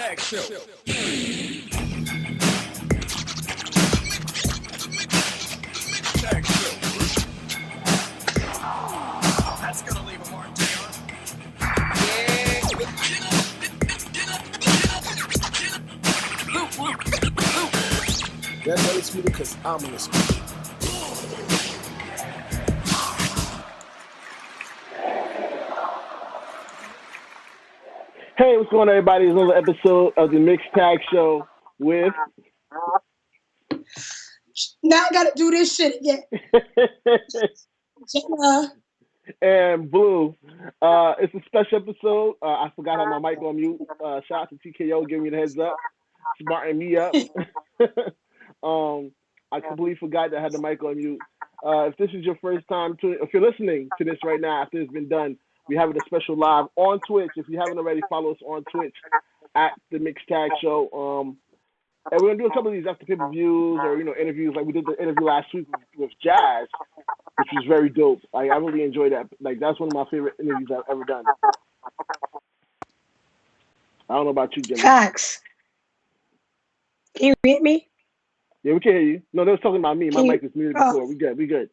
Tag Show. Tag Show. That's gonna leave a mark, Taylor. That's undisputed because I'm undisputed. Hey, what's going on, everybody? It's another episode of the Mixed Tag Show with... Now I gotta do this shit again. Jenna. And Blue. It's a special episode. I forgot how my mic on mute. Shout out to TKO giving me the heads up. Smarting me up. I completely forgot that I had the mic on mute. If this is your first time if you're listening to this right now after it's been done, we have a special live on Twitch. If you haven't already, follow us on Twitch at the Mixed Tag Show. And we're gonna do a couple of these after pay-per-views or interviews. Like we did the interview last week with Jazz, which was very dope. Like I really enjoyed that. Like that's one of my favorite interviews I've ever done. I don't know about you, Jenna. Facts. Can you hear me? Yeah, we can hear you. No, they was talking about me. My mic was muted before. We good.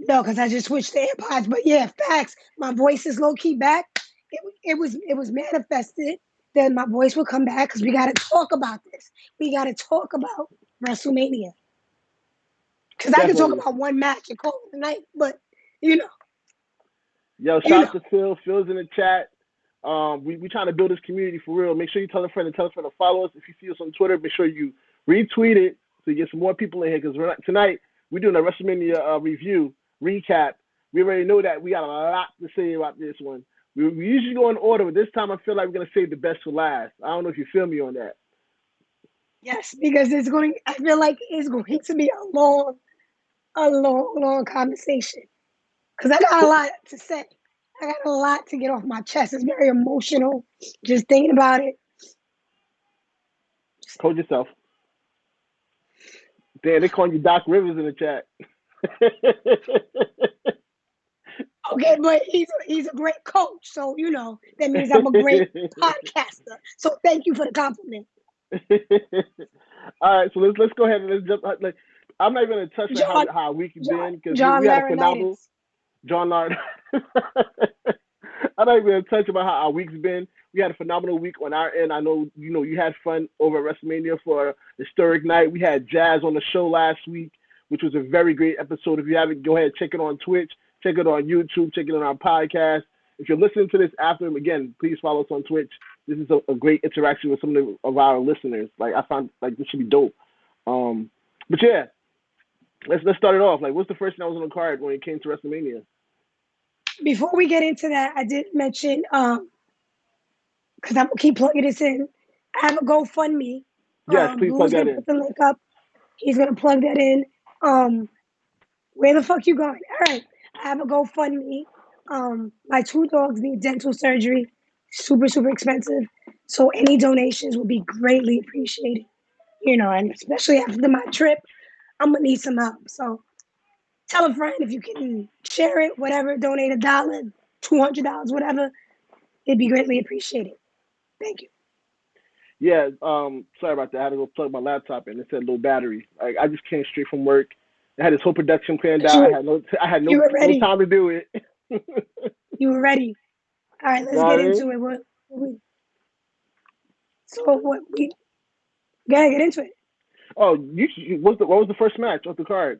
No, because I just switched to AirPods. But yeah, facts. My voice is low key back. It was manifested. Then my voice will come back because we got to talk about this. We got to talk about WrESTlemania. Because I can talk about one match and call it a night, but Yo, shout out to Phil. Phil's in the chat. We trying to build this community for real. Make sure you tell a friend to follow us. If you see us on Twitter, make sure you retweet it so you get some more people in here. Because tonight we're doing a WrESTlemania review recap. We already know that we got a lot to say about this one. We usually go in order, but this time I feel like we're gonna save the best for last. I don't know if you feel me on that. Yes, because I feel like it's going to be a long conversation. Because I got a lot to say. I got a lot to get off my chest. It's very emotional just thinking about it. Hold yourself. Damn, they calling you Doc Rivers in the chat. Okay, but he's a great coach, so that means I'm a great podcaster. So thank you for the compliment. All right, so let's go ahead and let's jump. Like, I'm not even gonna touch on how our week has been because we had a phenomenal. John Lard. I'm not even gonna touch about how our week's been. We had a phenomenal week on our end. I know you had fun over at WrESTlemania for a historic night. We had Jazz on the show last week, which was a very great episode. If you haven't, go ahead, check it on Twitch, check it on YouTube, check it on our podcast. If you're listening to this after, again, please follow us on Twitch. This is a great interaction with some of our listeners. Like I found like this should be dope. But yeah, let's start it off. Like, what's the first thing that was on the card when it came to WrESTlemania? Before we get into that, I did mention because I'm gonna keep plugging this in. I have a GoFundMe. Yes, please plug that in. Put the link up. He's gonna plug that in. Where the fuck you going? All right, I have a GoFundMe. My 2 dogs need dental surgery. Super expensive. So any donations would be greatly appreciated. And especially after my trip, I'm gonna need some help. So tell a friend if you can share it, whatever, donate $1, $200, whatever. It'd be greatly appreciated. Thank you. Yeah, sorry about that. I had to go plug my laptop in. It said low battery. Like I just came straight from work. I had this whole production planned out. I had no time to do it. You were ready. All right, let's get into it. Gotta get into it. Oh, what was the first match off the card?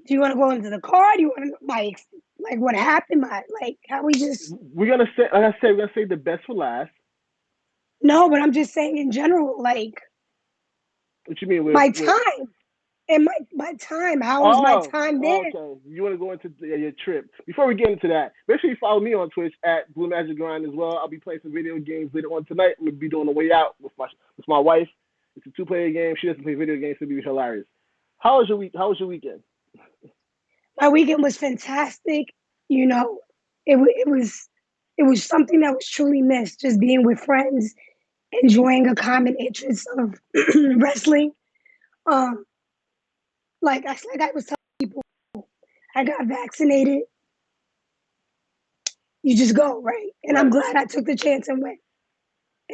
Do you want to go into the card? Do you want to like what happened? How we just? We're gonna say, like I said, we're gonna save the best for last. No, but I'm just saying in general, like. What you mean? My time. And my time. How was my time there? Okay. You want to go into your trip. Before we get into that, make sure you follow me on Twitch at Blue Magic Grind as well. I'll be playing some video games later on tonight. I'm going to be doing a way out with my wife. It's a 2-player game. She doesn't play video games, so it'll be hilarious. How was your week? How was your weekend? My weekend was fantastic. It was something that was truly missed. Just being with friends, enjoying a common interest of wrestling. Like I was telling people, I got vaccinated. You just go, right? And I'm glad I took the chance and went.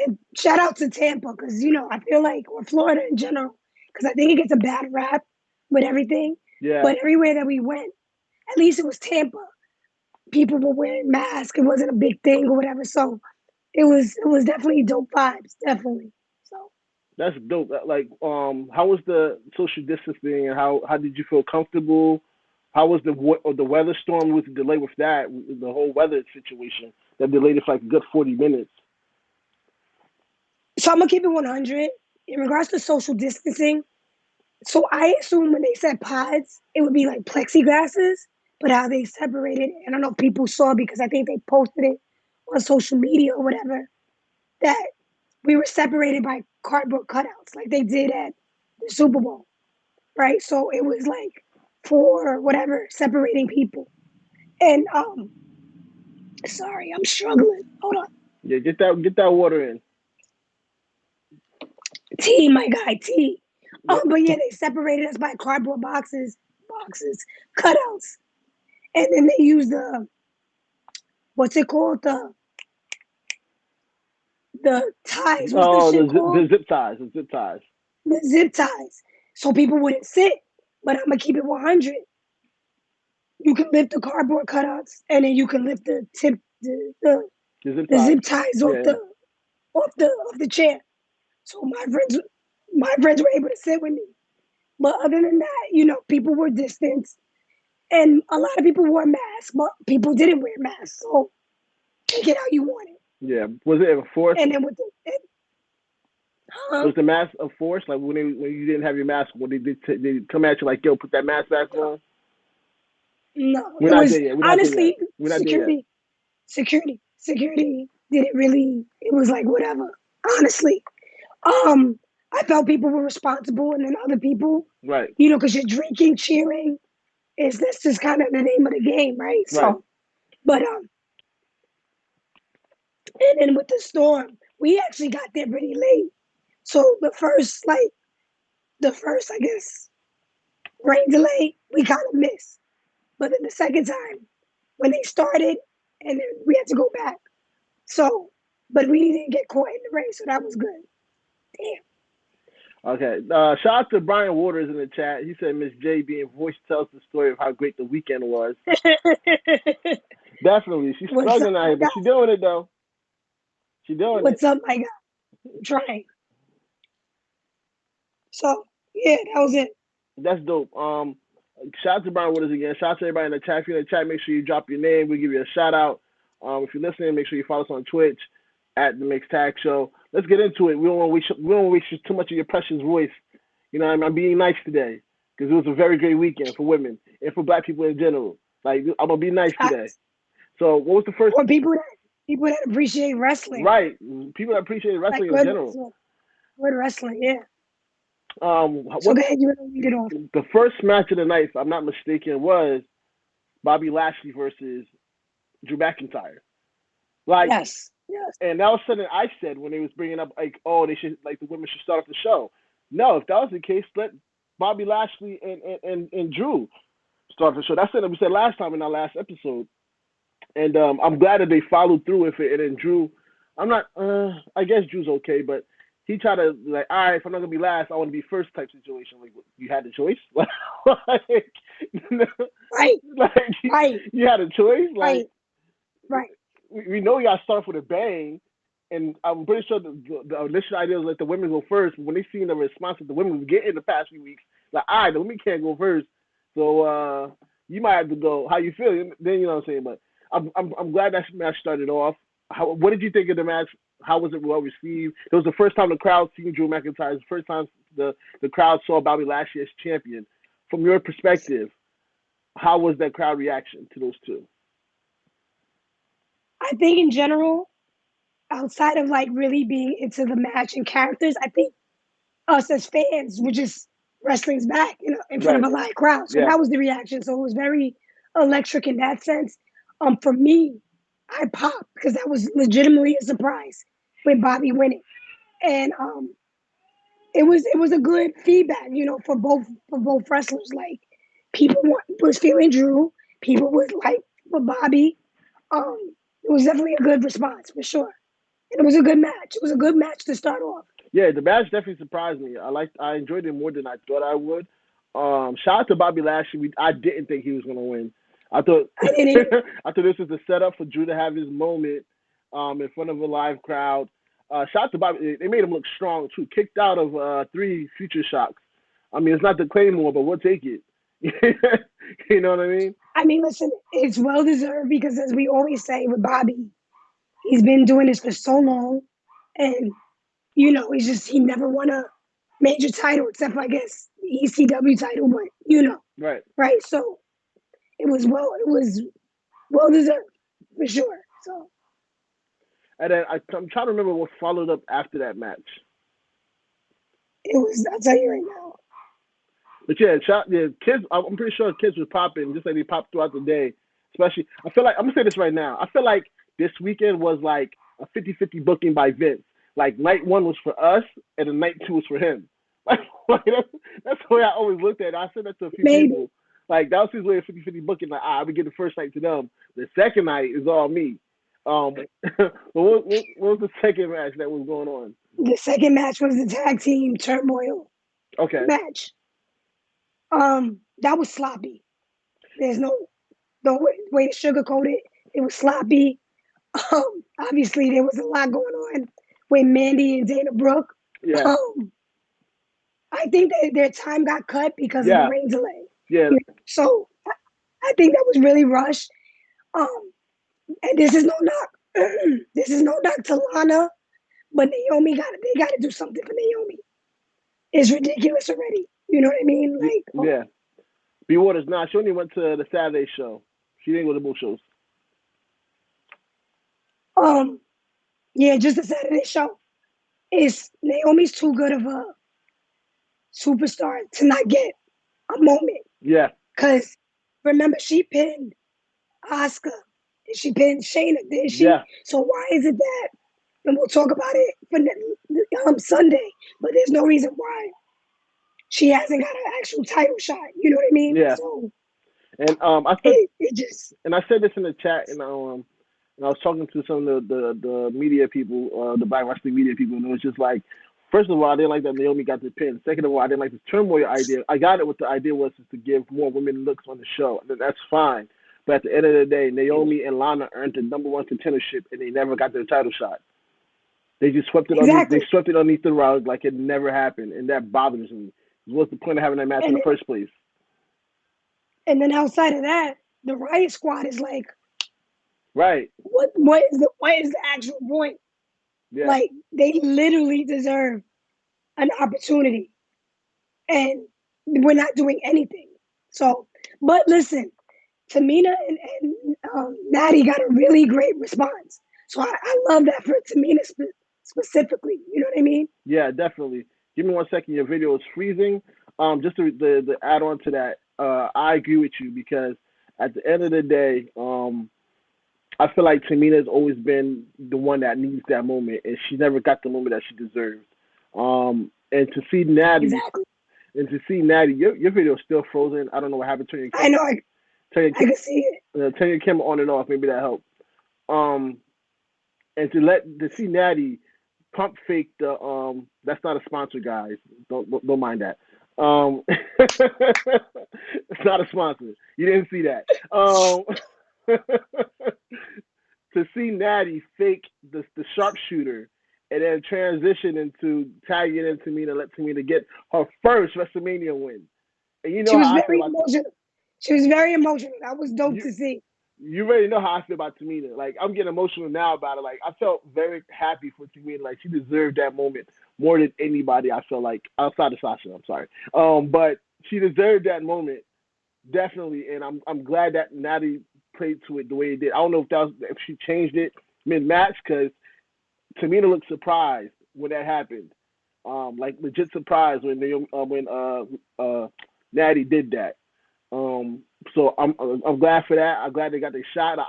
And shout out to Tampa because, I feel like, or Florida in general, because I think it gets a bad rap with everything. Yeah. But everywhere that we went, at least it was Tampa. People were wearing masks. It wasn't a big thing or whatever. So it was definitely dope vibes. Definitely. So That's dope. Like, how was the social distancing, and how did you feel comfortable? How was the weather storm? Was the delay with that? The whole weather situation that delayed it for like a good 40 minutes. So I'm gonna keep it 100 in regards to social distancing. So I assume when they said pods, it would be like plexiglasses, but how they separated, I don't know if people saw because I think they posted it on social media or whatever, that we were separated by cardboard cutouts like they did at the Super Bowl, right? So it was like for whatever separating people. And sorry, I'm struggling. Hold on. Yeah, get that water in. T, my guy, T. Yep. But yeah, they separated us by cardboard boxes, cutouts. And then they used what's it called? The ties. What's Oh, the shit called? the zip ties. The zip ties. The zip ties. So people wouldn't sit. But I'm going to keep it 100. You can lift the cardboard cutouts and then you can lift the tip, the zip ties off the chair. So my friends were able to sit with me. But other than that, people were distanced. And a lot of people wore masks, but people didn't wear masks. So take it how you want it. Yeah. Was it enforced? And then with was the mask enforced? Like when you didn't have your mask, when they come at you like, yo, put that mask back on? No. We're not there yet. Honestly, We're not there yet. security didn't really, it was like whatever. Honestly. I felt people were responsible and then other people, right? Because you're drinking, cheering. That's just kind of the name of the game, right? So, but and then with the storm, we actually got there pretty late. So the first, I guess, rain delay, we kind of missed. But then the second time, when they started, and then we had to go back. So, but we didn't get caught in the rain, so that was good. Damn. Okay. Shout out to Brian Waters in the chat. He said Miss J being voice tells the story of how great the weekend was. Definitely. She's struggling out here, but she's doing it though. She's doing What's up, my guy? I'm trying. So yeah, that was it. That's dope. Shout out to Brian Waters again. Shout out to everybody in the chat. If you're in the chat, make sure you drop your name. We'll give you a shout out. If you're listening, make sure you follow us on Twitch at the Mixed Tag Show. Let's get into it. We don't want to waste too much of your precious voice. I'm being nice today because it was a very great weekend for women and for Black people in general. Like, I'm gonna be nice today. So, what was the first? Or people that appreciate wrestling. Right, people that appreciate wrestling in general. Good wrestling, yeah. So go ahead, you read it off. The first match of the night, if I'm not mistaken, was Bobby Lashley versus Drew McIntyre. Like, yes. And that was something I said when they was bringing up, like, oh, they should, like, the women should start off the show. No, if that was the case, let Bobby Lashley and Drew start the show. That's something we said last time in our last episode. And I'm glad that they followed through with it. And then Drew, I guess Drew's okay, but he tried to, like, all right, if I'm not going to be last, I want to be first type situation. Like, you had a choice? Right. You had a choice? Like, right. We know you got to start off with a bang, and I'm pretty sure the initial idea was let the women go first. But when they seen the response that the women was getting the past few weeks, like, all right, the women can't go first, so you might have to go. How you feel? Then you know what I'm saying. But I'm glad that match started off. What did you think of the match? How was it well received? It was the first time the crowd seen Drew McIntyre. It's the first time the crowd saw Bobby Lashley as champion. From your perspective, how was that crowd reaction to those two? I think in general, outside of like really being into the match and characters, I think us as fans were just wrestling's back, in front of a live crowd. So that was the reaction. So it was very electric in that sense. For me, I popped because that was legitimately a surprise with Bobby winning, and it was a good feedback, for both wrestlers. Like people was feeling Drew, people was like for Bobby. It was definitely a good response for sure. And it was a good match. It was a good match to start off. Yeah, the match definitely surprised me. I enjoyed it more than I thought I would. Shout out to Bobby Lashley. I didn't think he was gonna win. I thought I didn't. I thought this was a setup for Drew to have his moment in front of a live crowd. Shout out to Bobby. They made him look strong too. Kicked out of 3 future shocks. I mean, it's not the Claymore, but we'll take it. You know what I mean? I mean, listen, it's well deserved because, as we always say with Bobby, he's been doing this for so long, and he never won a major title except for, I guess, the ECW title, but Right. right? So it was well deserved for sure. So And then I'm trying to remember what followed up after that match. it was. I'll tell you right now. But yeah, kids. I'm pretty sure kids was popping just like they popped throughout the day. Especially, I feel like I'm gonna say this right now. I feel like this weekend was like a 50-50 booking by Vince. Like night 1 was for us, and then night 2 was for him. Like that's the way I always looked at it. I said that to a few people. Like that was his way of 50-50 booking. Like I would give the first night to them. The second night is all me. But what was the second match that was going on? The second match was the tag team turmoil Okay. match. That was sloppy. There's no way to sugarcoat it. It was sloppy. Obviously, there was a lot going on with Mandy and Dana Brooke. Yeah. I think that their time got cut because of the rain delay. Yeah. So I think that was really rushed. And this is no knock. This is no knock to Lana, but Naomi they got to do something for Naomi. It's ridiculous already. You know what I mean? Like, yeah. B Waters, she only went to the Saturday show. She didn't go to both shows. Yeah, just the Saturday show. Naomi's too good of a superstar to not get a moment. Yeah. Because remember, she pinned Asuka and she pinned Shayna, didn't she? Yeah. So why is it that? And we'll talk about it for Sunday. But there's no reason why she hasn't got an actual title shot. You know what I mean? Yeah. So, and I said, it just. And I said this in the chat, and I was talking to some of the media people, the Black Wrestling media people, and it was just like, first of all, I didn't like that Naomi got the pin. Second of all, I didn't like the turmoil idea. I got it. What the idea was is to give more women looks on the show. That's fine. But at the end of the day, Naomi and Lana earned the #1 contendership, and they never got their title shot. They just swept it Exactly. They swept it underneath the rug like it never happened, and that bothers me. What's the point of having that match in the first place? And then outside of that, the Riot Squad is like, right. What is the actual point? Yeah. Like, they literally deserve an opportunity, and we're not doing anything. So, but listen, Tamina and Natty got a really great response. So I love that for Tamina specifically. You know what I mean? Yeah, definitely. Give me 1 second. Your video is freezing. Just the add on to that, I agree with you because at the end of the day, I feel like Tamina has always been the one that needs that moment, and she never got the moment that she deserved. And to see Natty, your video is still frozen. I don't know what happened to your camera. I know. I can see it. Turn your camera on and off. Maybe that helped. And to see Natty pump fake the that's not a sponsor, guys. Don't mind that. It's not a sponsor. You didn't see that. To see Natty fake the sharpshooter and then transition into tagging into Tamina, let Tamina get her first WrestleMania win. And you know she was very emotional. She was very emotional. That was dope to see. You already know how I feel about Tamina. Like, I'm getting emotional now about it. Like, I felt very happy for Tamina. Like, she deserved that moment more than anybody, I feel like, outside of Sasha. I'm sorry. But she deserved that moment, definitely. And I'm glad that Natty played to it the way it did. I don't know if she changed it mid-match because Tamina looked surprised when that happened. Like, legit surprised when Natty did that. So I'm glad for that. I'm glad they got their shot.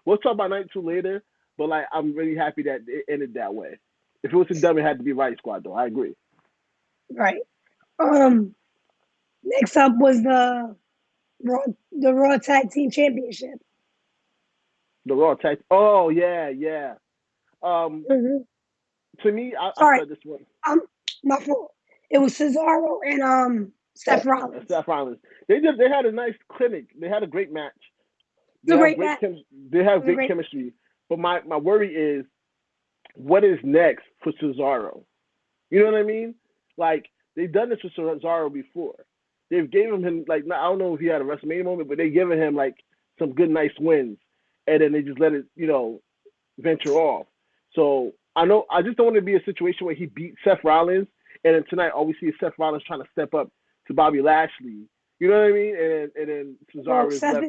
We'll talk about night 2 later, but like I'm really happy that it ended that way. If it was a dumb, it had to be Riot Squad though. I agree. Right. Next up was the Raw Tag Team Championship. The Raw Tag. Oh yeah. Mhm. To me, I Sorry, said this one. my fault. It was Cesaro and Seth Rollins. Seth Rollins. They had a nice clinic. They had a great match. It's a great match. They have It was a great great. chemistry. But my worry is what is next for Cesaro? You know what I mean? Like they've done this with Cesaro before. They've given him like I don't know if he had a WrestleMania moment, but they given him like some good nice wins, and then they just let it venture off. So I just don't want to be a situation where he beat Seth Rollins, and then tonight all we see is Seth Rollins trying to step up to Bobby Lashley. You know what I mean? And then Well, Cesaro is left.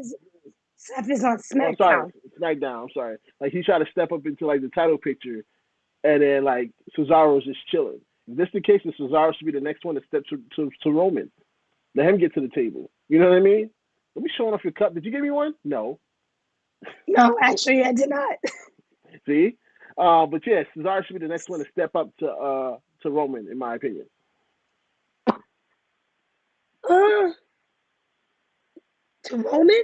Seth is on Oh, I'm sorry, SmackDown. SmackDown. I'm sorry. Like he tried to step up into like the title picture, and then like Cesaro's just chilling. If this is the case, then Cesaro should be the next one to step to Roman. Let him get to the table. You know what I mean? Don't be showing off your cup. Did you give me one? No. No, actually, I did not. See? But yes, Cesaro should be the next one to step up to Roman, in my opinion. Uh, to Roman?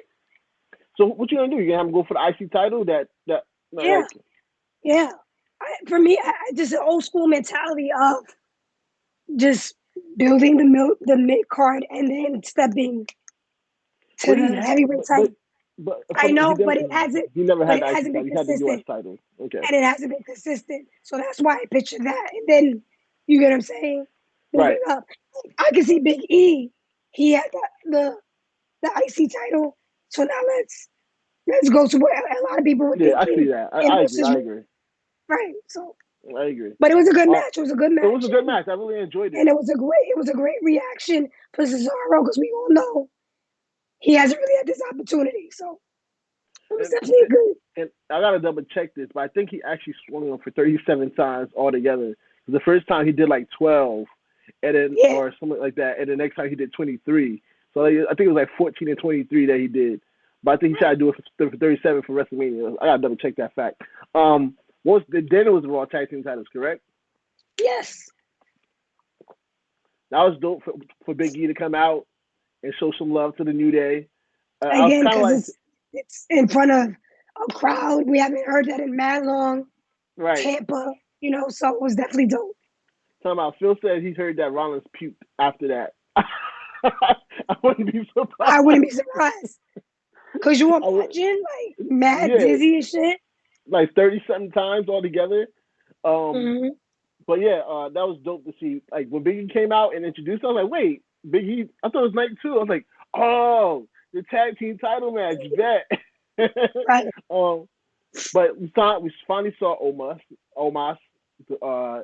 So what you gonna do? You gonna have him go for the IC title? No, Yeah, like yeah. For me, just an old school mentality of just building the mid card and then stepping to well, he the had, heavyweight title. but I from, know, but he never but had it the IC hasn't title. been He had the US consistent, title. Okay, and it hasn't been consistent. So that's why I pictured that. And then you get what I'm saying? Moving right. up, I can see Big E. He had the IC title. So now let's go to what a lot of people were Yeah, I see thinking that. and I agree. versus I agree. right. So, I agree. but it was a good Uh, match. It was a good it was match, a good match. I really enjoyed it. and it was a great reaction for Cesaro because we all know he hasn't really had this opportunity. So it was And definitely good. and I gotta double check this, but I think he actually swung him for 37 times altogether. The first time he did like 12, and then Yeah, or something like that, and the next time he did 23. So like, I think it was like 14 and 23 that he did. But I think he tried to do it for 37 for WrestleMania. I gotta double check that fact. Then it was the Raw Tag Team titles, correct? yes. That was dope for Big E to come out and show some love to the New Day. I was Again, kind of because like, it's in front of a crowd. We haven't heard that in mad long. right. Tampa, so it was definitely dope. Talking about Phil said he heard that Rollins puked after that. I wouldn't be I wouldn't be surprised. surprised. Could you I would, imagine like mad yeah, dizzy and shit? like 30 something times altogether. Um, Mm-hmm. but yeah, that was dope to see. Like when Biggie came out and introduced, I was like, wait, Biggie. I thought it was night two. I was like, oh, the tag team title match, bet. Right. um, but we finally saw Omos,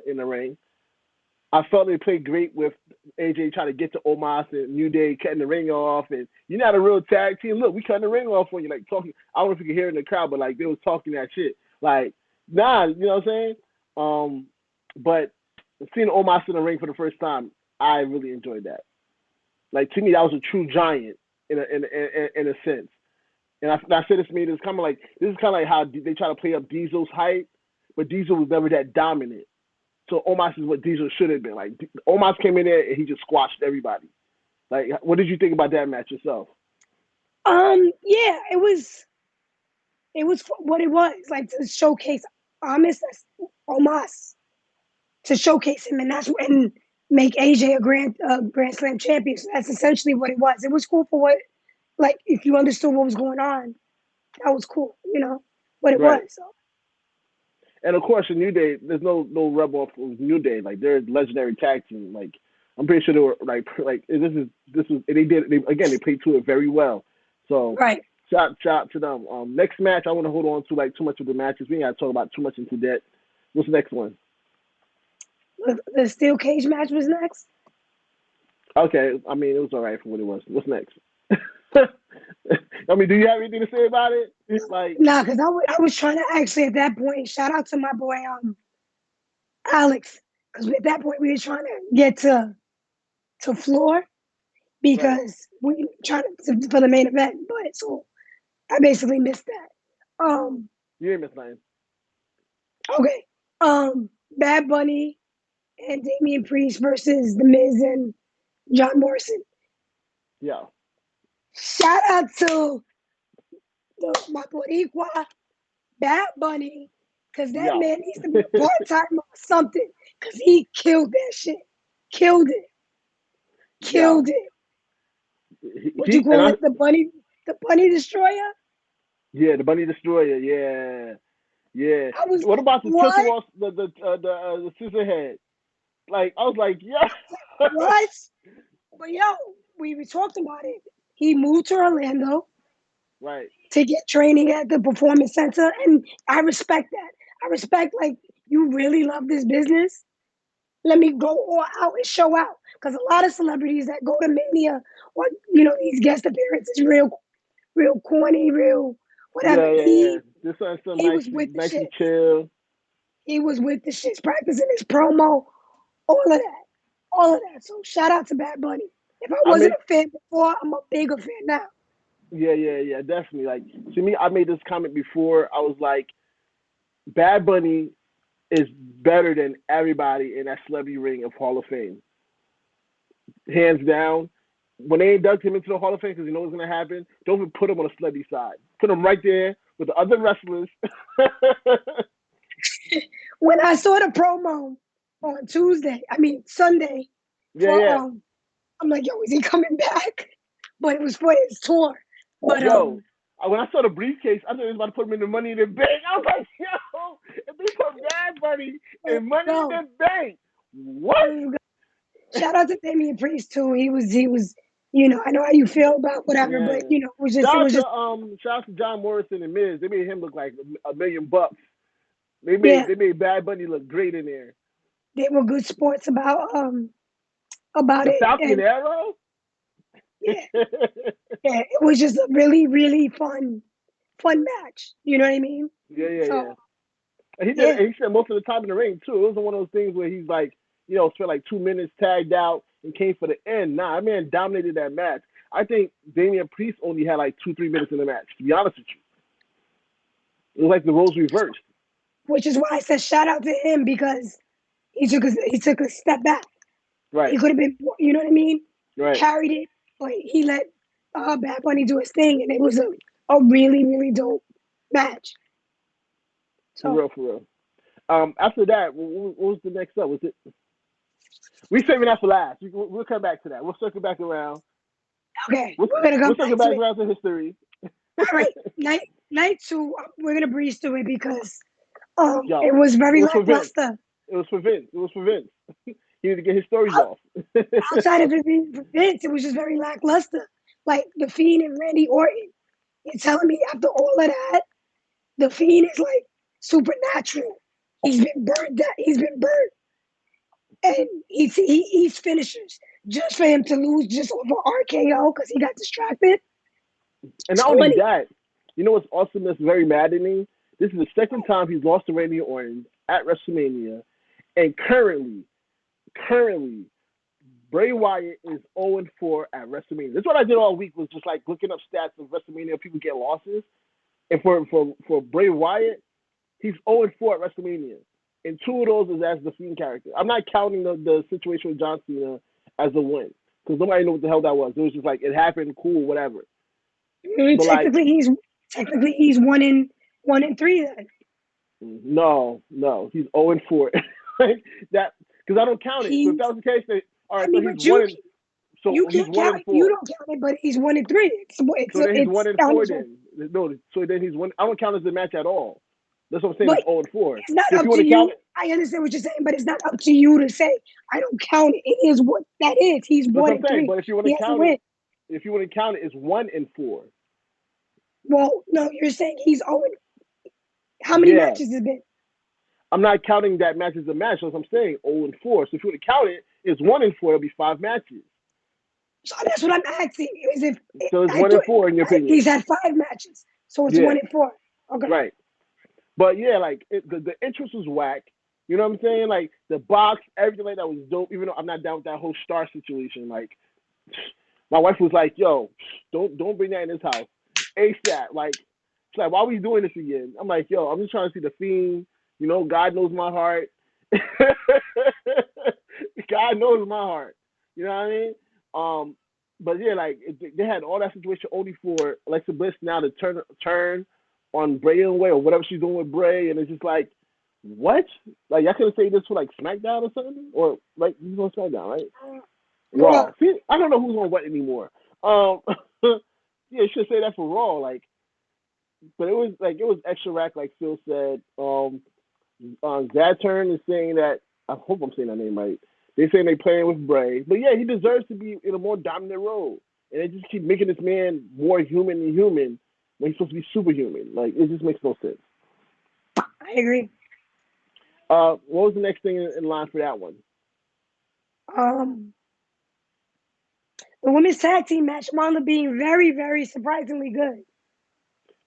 in the ring. I felt they played great with AJ trying to get to Omos and New Day cutting the ring off, and you're not a real tag team. Look, we cutting the ring off when you like talking. I don't know if you can hear it in the crowd, but like they was talking that shit. Like, nah, you know what I'm saying? But seeing Omos in the ring for the first time, I really enjoyed that. Like to me, that was a true giant in a sense. And I said this to me, it's kind of like this is kind of like how they try to play up Diesel's height, but Diesel was never that dominant. So Omos is what Diesel should have been. Like Omos came in there and he just squashed everybody. Like, what did you think about that match yourself? Yeah, it was what it was like to showcase Omos, to showcase him, and and make AJ a Grand Slam champion. So that's essentially what it was. It was cool for what, like, if you understood what was going on, that was cool. What it was. Right. So And of course, in New Day, there's no rub off of New Day. Like they're a legendary tag team. Like I'm pretty sure they were like this is they played to it very well. So right, shout out to them. Next match, I want to hold on to like too much of the matches. We ain't got to talk about too much into that. What's the next one? the steel cage match was next. Okay, I mean it was all right for what it was. What's next? I mean, do you have anything to say about it? Like, Nah, because I was trying to actually at that point shout out to my boy Alex, because at that point we were trying to get to floor right? because we trying to for the main event, but so I basically missed that. You ain't miss nothing. Okay. Bad Bunny and Damien Priest versus The Miz and John Morrison. Yeah. Shout out to my Boricua, Bad Bunny, Because that Yo. man needs to be a part-time or something. Because he killed that shit. Killed it. Killed Yo. it. What you call it? The bunny destroyer? Yeah, the Bunny Destroyer. Yeah. Yeah. I was What like, about the what? tilt the scissor head? Like, I was like, yeah. What? But yo, we talked about it. He moved to Orlando Right. to get training at the performance center, and I respect that. I respect, like, you really love this business. Let me go all out and show out. Because a lot of celebrities that go to Mania or these guest appearances, real corny, real whatever. Yeah. This one's so He nice, was with the nice and shit. chill. He was with the shits, practicing his promo, all of that. All of that. So shout out to Bad Bunny. If I I wasn't make a fan before, I'm a bigger fan now. yeah, definitely. Like, to me, I made this comment before. I was like, Bad Bunny is better than everybody in that celebrity ring of Hall of Fame, hands down. When they induct him into the Hall of Fame, because you know what's gonna happen, don't even put him on the celebrity side. Put him right there with the other wrestlers. When I saw the promo on Sunday, for Yeah. I'm like, yo, is he coming back? But it was for his tour. But Yo, when I saw the briefcase, I thought they was about to put him in the Money in the Bank. I was like, yo, if they put Bad Bunny in Money in the Bank, what? Shout out to Damien Priest too. He was, I know how you feel about whatever, Yeah. but it was just Shout out to John Morrison and Miz. They made him look like $1 million. They yeah, made Bad Bunny look great in there. they were good sports about The it. Falcon And Arrow? yeah, yeah, it was just a really, really fun match. You know what I mean? Yeah. So And he did. yeah, He spent most of the time in the ring too. It wasn't one of those things where he's like, spent like 2 minutes tagged out and came for the end. Nah, that man dominated that match. I think Damian Priest only had like 2-3 minutes in the match. To be honest with you, it was like the roles reversed. which is why I said shout out to him because he took a step back. He Right. could have been, you know what I mean? Right. Carried it, but he let Bad Bunny do his thing, and it was a really, really dope match. For So real. After that, what was the next up? Was it? We saving that for last. We'll come back to that. We'll circle back around. okay, we're gonna come We'll back circle to back it. around to history. All right, night two, we're gonna breeze through it because Yo, it was very it was for Vince. lackluster. It was for Vince. He needed to get his stories off. Outside of it being for Vince, it was just very lackluster. Like the Fiend and Randy Orton. You're telling me after all of that, the Fiend is like supernatural. He's been burned. He's been burnt, and he's finishers just for him to lose just over RKO because he got distracted. And not So only many. that, you know what's awesome that's very maddening? This is the second time he's lost to Randy Orton at WrestleMania. And currently, Bray Wyatt is 0-4 at WrestleMania. That's what I did all week was just like looking up stats of WrestleMania, people get losses. And for Bray Wyatt, he's 0-4 at WrestleMania. And 2 of those is as the Fiend character. I'm not counting the situation with John Cena as a win. Because nobody knew what the hell that was. It was just like, it happened, cool, whatever. But Technically, he's 1-3 then. no, he's 0-4. Like that, because I don't count it. So if that was the case, then all right. So but he's one. you He's can't count 1-4. it. You don't count it, but he's 1-3. So then he's 1-4. Then. No, so then he's one. I don't count as a match at all. That's what I'm saying. But It's 0-4. it's not So if up you want to to count you. it, I understand what you're saying, but it's not up to you to say I don't count it. It is what that is. He's that's what I'm 1-3. saying. But if you want He to has to count win. it, it's 1-4. Well, no, you're saying he's 0. How many Yeah, matches has it been? I'm not counting that match as a match. That's what I'm saying. 0-4. So if you want to count it, it's 1-4. It'll be 5 matches. So that's what I'm asking. Is if So it's I 1-4 in your opinion. he's had 5 matches, so it's Yeah. 1-4. Okay. Right. But yeah, like the interest was whack. You know what I'm saying? Like the box, everything like that was dope. Even though I'm not down with that whole star situation. Like my wife was like, "Yo, don't bring that in this house, ASAP." Like she's like, "Why are we doing this again?" I'm like, "Yo, I'm just trying to see the Fiend. You know, God knows my heart. God knows my heart. You know what I mean?" But yeah, like they had all that situation only for Alexa Bliss now to turn on Bray anyway or whatever she's doing with Bray, and it's just like What? Like, y'all could say this for like SmackDown or something, or like he's on SmackDown, right? Raw. Raw. See, I don't know who's on what anymore. Yeah, you should say that for Raw. Like, but it was extra rack, like Phil said. Zaturn is saying that. I hope I'm saying that name right. They're saying they playing with Bray, but yeah, he deserves to be in a more dominant role. And they just keep making this man more human than human when he's supposed to be superhuman. Like, it just makes no sense. I agree. What was the next thing in line for that one? Um, the women's tag team match wound up being very, very surprisingly good.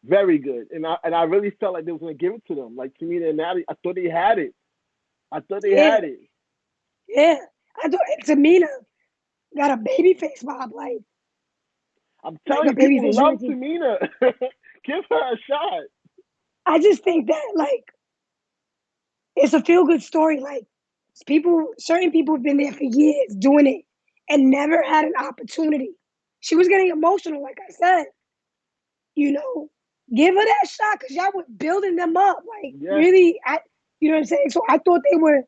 Very good, and I really felt like they was gonna give it to them. Like Tamina and Natalie, I thought they had it. Yeah, yeah. I thought Tamina got a baby face vibe, I'm like telling a you, baby people face love routine. Tamina. Give her a shot. I just think that it's a feel good story. Like certain people have been there for years doing it and never had an opportunity. She was getting emotional, like I said. You know, give her that shot because y'all were building them up. Like Yeah, really, you know what I'm saying? So I thought they were,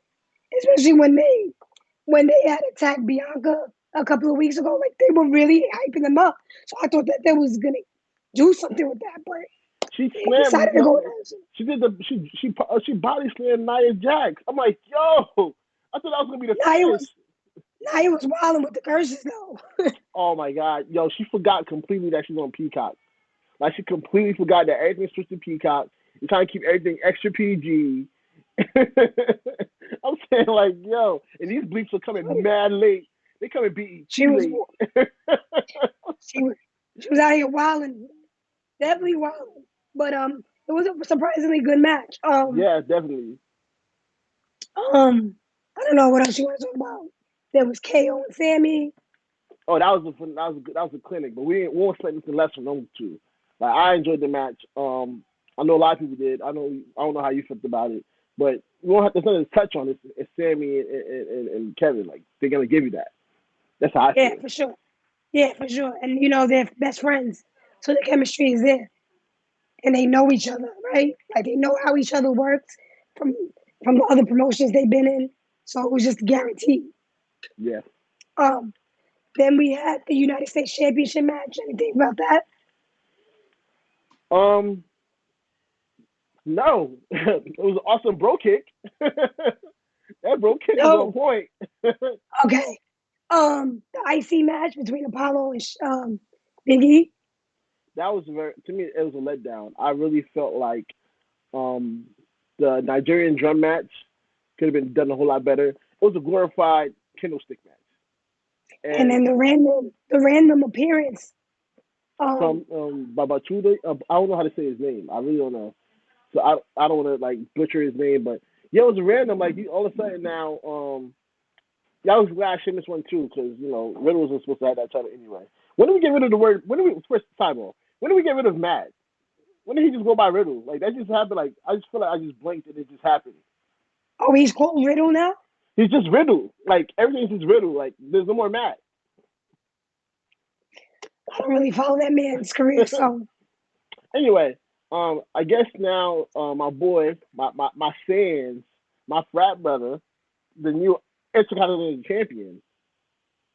especially when they had attacked Bianca a couple of weeks ago, like they were really hyping them up. So I thought that they was gonna do something with that, but she they slammed. decided to go with Yo, that. she did the she body slammed Nia Jax. I'm like, yo, I thought that was gonna be the Nia finish. was Nia was wilding with the curses though. Oh my god, yo, she forgot completely that she's on Peacock. Like she completely forgot that everything's switched to Peacock. You're trying to keep everything extra PG. I'm saying like, yo, and these bleeps are coming mad late. They coming she BET was late. she was she was out here wilding, definitely wilding. But it was a surprisingly good match. Yeah, definitely. I don't know what else you want to talk about. There was KO and Sammy. Oh, that was a clinic, but we won't expect anything less from them two. Like I enjoyed the match. I know a lot of people did. I don't know how you felt about it, but we won't have to something to touch on. It's Sammy and Kevin. Like they're gonna give you that. That's how I Yeah, feel. for sure. Yeah, for sure. And you know they're best friends, so the chemistry is there, and they know each other, right? Like they know how each other works from the other promotions they've been in. So it was just guaranteed. Yeah. Um, then we had the United States Championship match. Anything about that? Um. No, it was an awesome bro kick. That bro kick was on No. point. Okay. The IC match between Apollo and Big E. That was to me it was a letdown. I really felt like um the Nigerian drum match could have been done a whole lot better. It was a glorified kendo stick match. And And then the random appearance. from Babatunde, I don't know how to say his name. I really don't know. So I don't want to like butcher his name, but yeah, it was random. Like all of a sudden now, yeah, I was glad Sheamus won too because you know Riddle wasn't supposed to have that title anyway. When do we get rid of the word? When do we first time off? When do we get rid of Matt? When did he just go by Riddle? Like that just happened. Like I just feel like I just blinked and it just happened. Oh, he's called Riddle now. He's just Riddle. Like everything's just Riddle. Like there's no more Matt. I don't really follow that man's career, so Anyway, I guess now my boy, my Sans, my frat brother, the new Intercontinental Champion,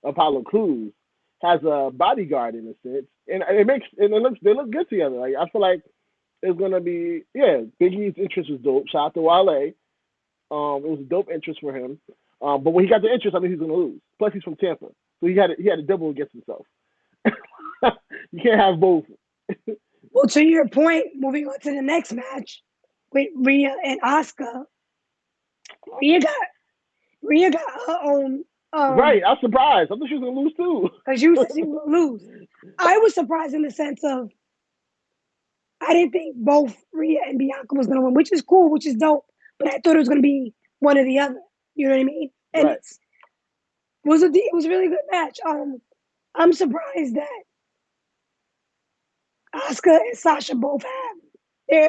Apollo Crews, has a bodyguard in a sense, and they look good together. Like I feel like it's gonna be Big E's interest was dope. Shout out to Wale. It was a dope interest for him. But when he got the interest, I knew he was gonna lose. Plus he's from Tampa, so he had a double against himself. You can't have both. well, to your point, moving on to the next match with Rhea and Asuka. Rhea got Rhea got her own Right, I was surprised. I thought she was gonna lose too. because you said she was gonna lose. I was surprised in the sense of I didn't think both Rhea and Bianca was gonna win, which is cool, which is dope. But I thought it was gonna be one or the other. You know what I mean? And Right. it was a really good match. I'm surprised that Asuka and Sasha both have they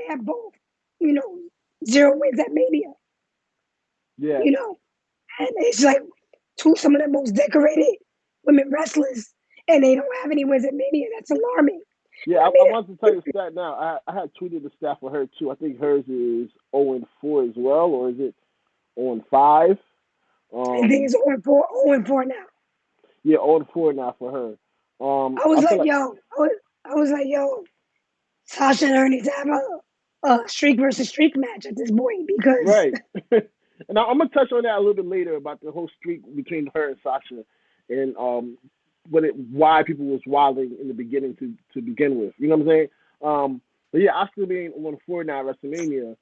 have both, you know, 0 wins at Mania. Yeah. You know, and it's like some of the most decorated women wrestlers, and they don't have any wins at Mania. That's alarming. Yeah, I I mean, wanted to tell you the stat now. I had tweeted the stat for her too. I think hers is 0-4 as well, or is it 0-5? I think it's 0-4 now. Yeah, 0-4 now for her. I was I feel like, like yo, I was like, yo, Sasha and her need to have a streak versus streak match at this point because right. And I'm gonna touch on that a little bit later about the whole streak between her and Sasha, and why people was wilding in the beginning to begin with. You know what I'm saying? But yeah, Asuka being 1-4 now at WrestleMania.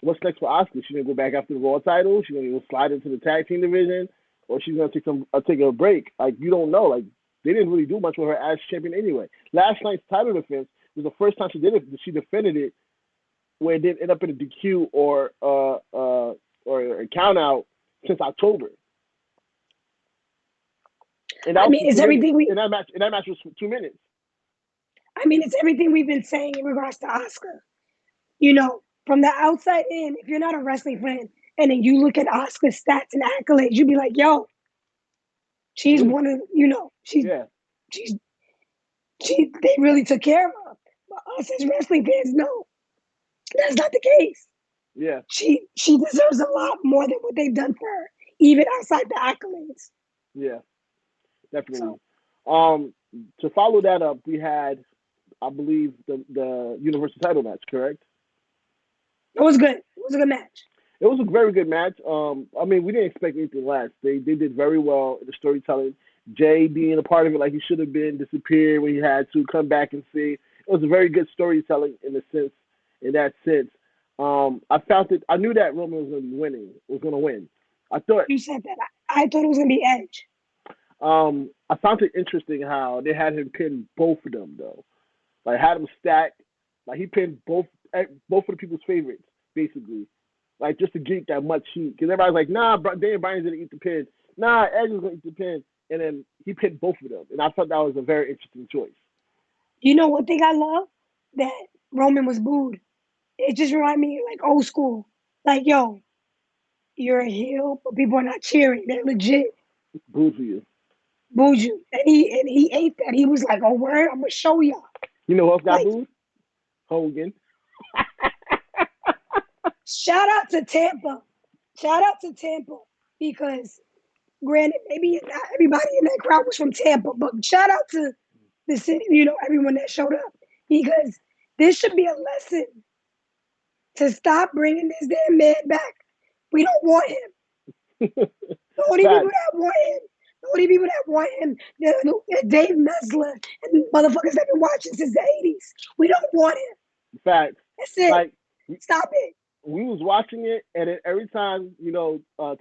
What's next for Asuka? She's gonna go back after the Raw title. She's gonna go slide into the tag team division, or she's gonna take a break. Like you don't know. Like they didn't really do much with her as champion anyway. Last night's title defense was the first time she did it. She defended it where it didn't end up in a DQ or a count out since October. And that I was mean, for it's 2 minutes. everything we. And that match was for 2 minutes. I mean, it's everything we've been saying in regards to Asuka. You know, from the outside in, if you're not a wrestling fan, and then you look at Asuka's stats and accolades, you'd be like, yo, she's one of, Yeah. she's they really took care of her. But us as wrestling fans, no, that's not the case. Yeah. She deserves a lot more than what they've done for her, even outside the accolades. Yeah. Definitely. So, To follow that up, we had, I believe, the Universal title match, correct? it was good. It was a good match. It was a very good match. I mean, we didn't expect anything less. They did very well in the storytelling. Jay being a part of it like he should have been, disappeared when he had to, come back and see. It was a very good storytelling in that sense. I knew that Roman was going to win. I thought You said that. I thought it was gonna be Edge. I found it interesting how they had him pin both of them though. Like had them stacked. Like he pinned both of the people's favorites, basically. Like just to get that much heat. Because everybody's like, nah, Daniel Bryan's gonna eat the pin. Nah, Edge is gonna eat the pin. And then he pinned both of them. And I thought that was a very interesting choice. You know what thing I love? That Roman was booed. It just reminded me like old school. Like, yo, you're a heel, but people are not cheering. They're legit. Booed for you. Booed you. And he ate that. He was like, oh word, I'm gonna show y'all. You know who else got Like, booed? Hogan. shout out to Tampa. Shout out to Tampa. Because granted, maybe not everybody in that crowd was from Tampa, but shout out to the city, everyone that showed up. Because this should be a lesson to stop bringing this damn man back. We don't want him. The only people that want him, Dave Mesler and motherfuckers that been watching since the 80s. We don't want him. Facts. That's it. Like, stop it. We was watching it, and then every time,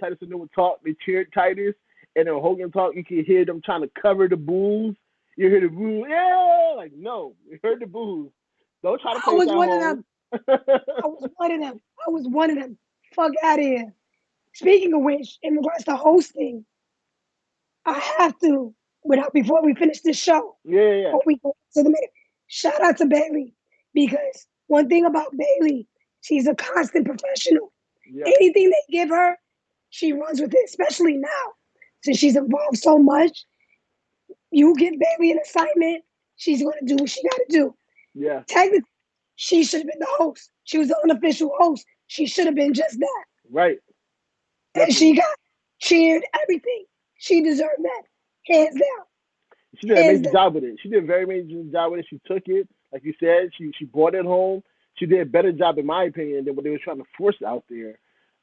Titus and them would talk, they cheered Titus, and then Hogan talk, you could hear them trying to cover the boos. You hear the boos, yeah! Like, no, you heard the boos. Don't try to play that one of them. I was one of them. Fuck out of here. Speaking of which, in regards to hosting, I have to, before we finish this show, before we go to the minute, shout out to Bayley. Because one thing about Bayley, she's a constant professional. Yeah. Anything they give her, she runs with it, especially now. Since she's involved so much, you give Bayley an assignment, she's going to do what she got to do. Yeah. Technically, she should have been the host. She was the unofficial host. She should have been just that. Right. And she got cheered, everything. She deserved that. Hands down. She did a major job with it. She did a very major job with it. She took it. Like you said, she brought it home. She did a better job, in my opinion, than what they were trying to force out there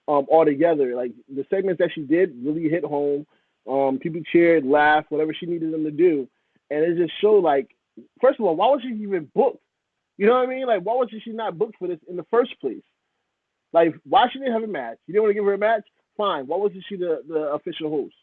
altogether. Like, the segments that she did really hit home. People cheered, laughed, whatever she needed them to do. And it just showed, like, first of all, why was she even booked? You know what I mean? Like, why was she not booked for this in the first place? Like, why she didn't have a match? You didn't want to give her a match? Fine. Why wasn't she the official host?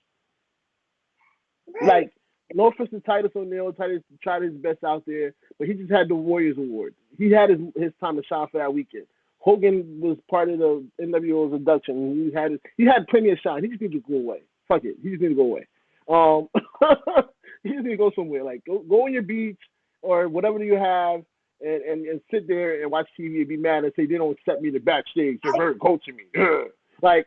Like, no offense to Titus O'Neil. Titus tried his best out there, but he just had the Warriors Award. He had his time to shine for that weekend. Hogan was part of the NWO's induction. He had plenty of shine. He just needed to go away. Fuck it. He just needed to go away. He just needed to go somewhere. Like, go on your beach or whatever you have and sit there and watch TV and be mad and say, they don't accept me in the backstage. They're very coaching me. Like,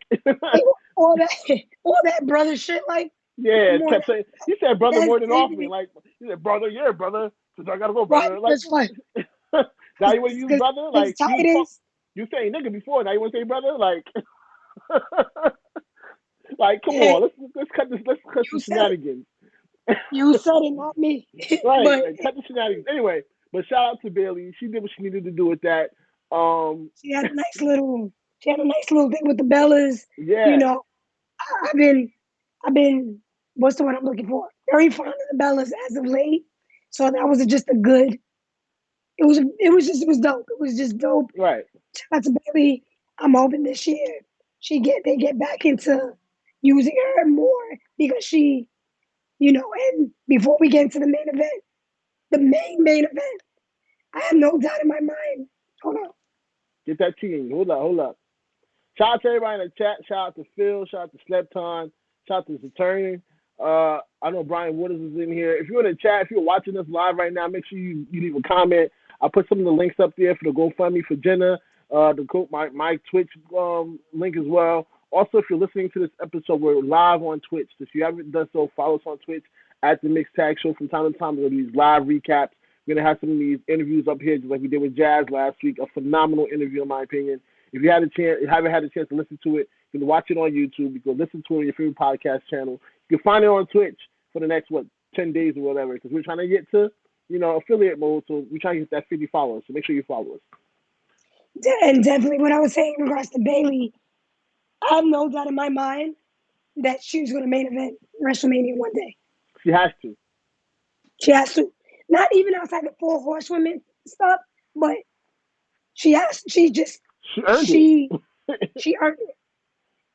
all that brother shit, like, yeah, kept saying, he said brother more than often. Like, he said, brother, yeah, brother. So I gotta go, Right? brother. Like, That's fine. now you want to use brother? Like, Titus. you saying nigga before, now you want to say brother? Like, like, come Hey, on, let's cut this. Let's cut you some said shenanigans. you said it, not me. Right, But like, cut the shenanigans. Anyway, but shout out to Bayley. She did what she needed to do with that. she had a nice little thing with the Bellas. You Yeah, know, I've been what's the word I'm looking for? Very fond of the Bellas as of late. So that was just a good. It was dope. It was just dope. right. Shout out to Bailey. I'm hoping this year they get back into using her more because she, and before we get into the main event, the main event, I have no doubt in my mind. Hold on. Get that tea in you. Hold up. Shout out to everybody in the chat. Shout out to Phil. Shout out to Slepton. Shout out to Attorney. I know Brian Waters is in here. If you're in the chat, if you're watching us live right now, make sure you leave a comment. I'll put some of the links up there for the GoFundMe for Jenna, my Twitch link as well. Also, if you're listening to this episode, we're live on Twitch. If you haven't done so, follow us on Twitch at the Mixed Tag Show. From time to time, we're going to do these live recaps. We're going to have some of these interviews up here, just like we did with Jazz last week. A phenomenal interview, in my opinion. If you haven't had a chance to listen to it, you can watch it on YouTube. You can listen to it on your favorite podcast channel. You can find it on Twitch for the next 10 days or whatever. Because we're trying to get to affiliate mode, so we're trying to get that 50 followers. So make sure you follow us. And definitely, what I was saying in regards to Bailey, I have no doubt in my mind that she's going to main event WrestleMania one day. She has to. She has to. Not even outside the 4 horsewomen stuff, but she has. She earned it. She earned it.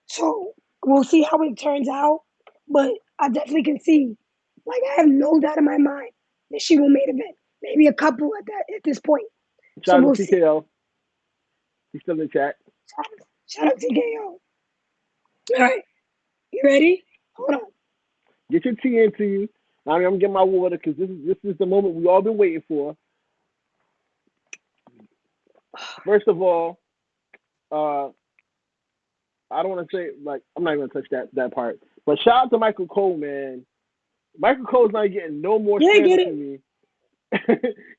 So we'll see how it turns out. But I definitely can see, like, I have no doubt in my mind that she will main event. Maybe a couple at this point. Shout So out to TKO. He's still in the chat. Shout out to TKO. All right. You ready? Hold on. Get your tea into you. I'm gonna get my water because this is the moment we all been waiting for. First of all, I don't want to say, like, I'm not going to touch that part. But shout out to Michael Cole, man. Michael Cole's not getting no more slander from me.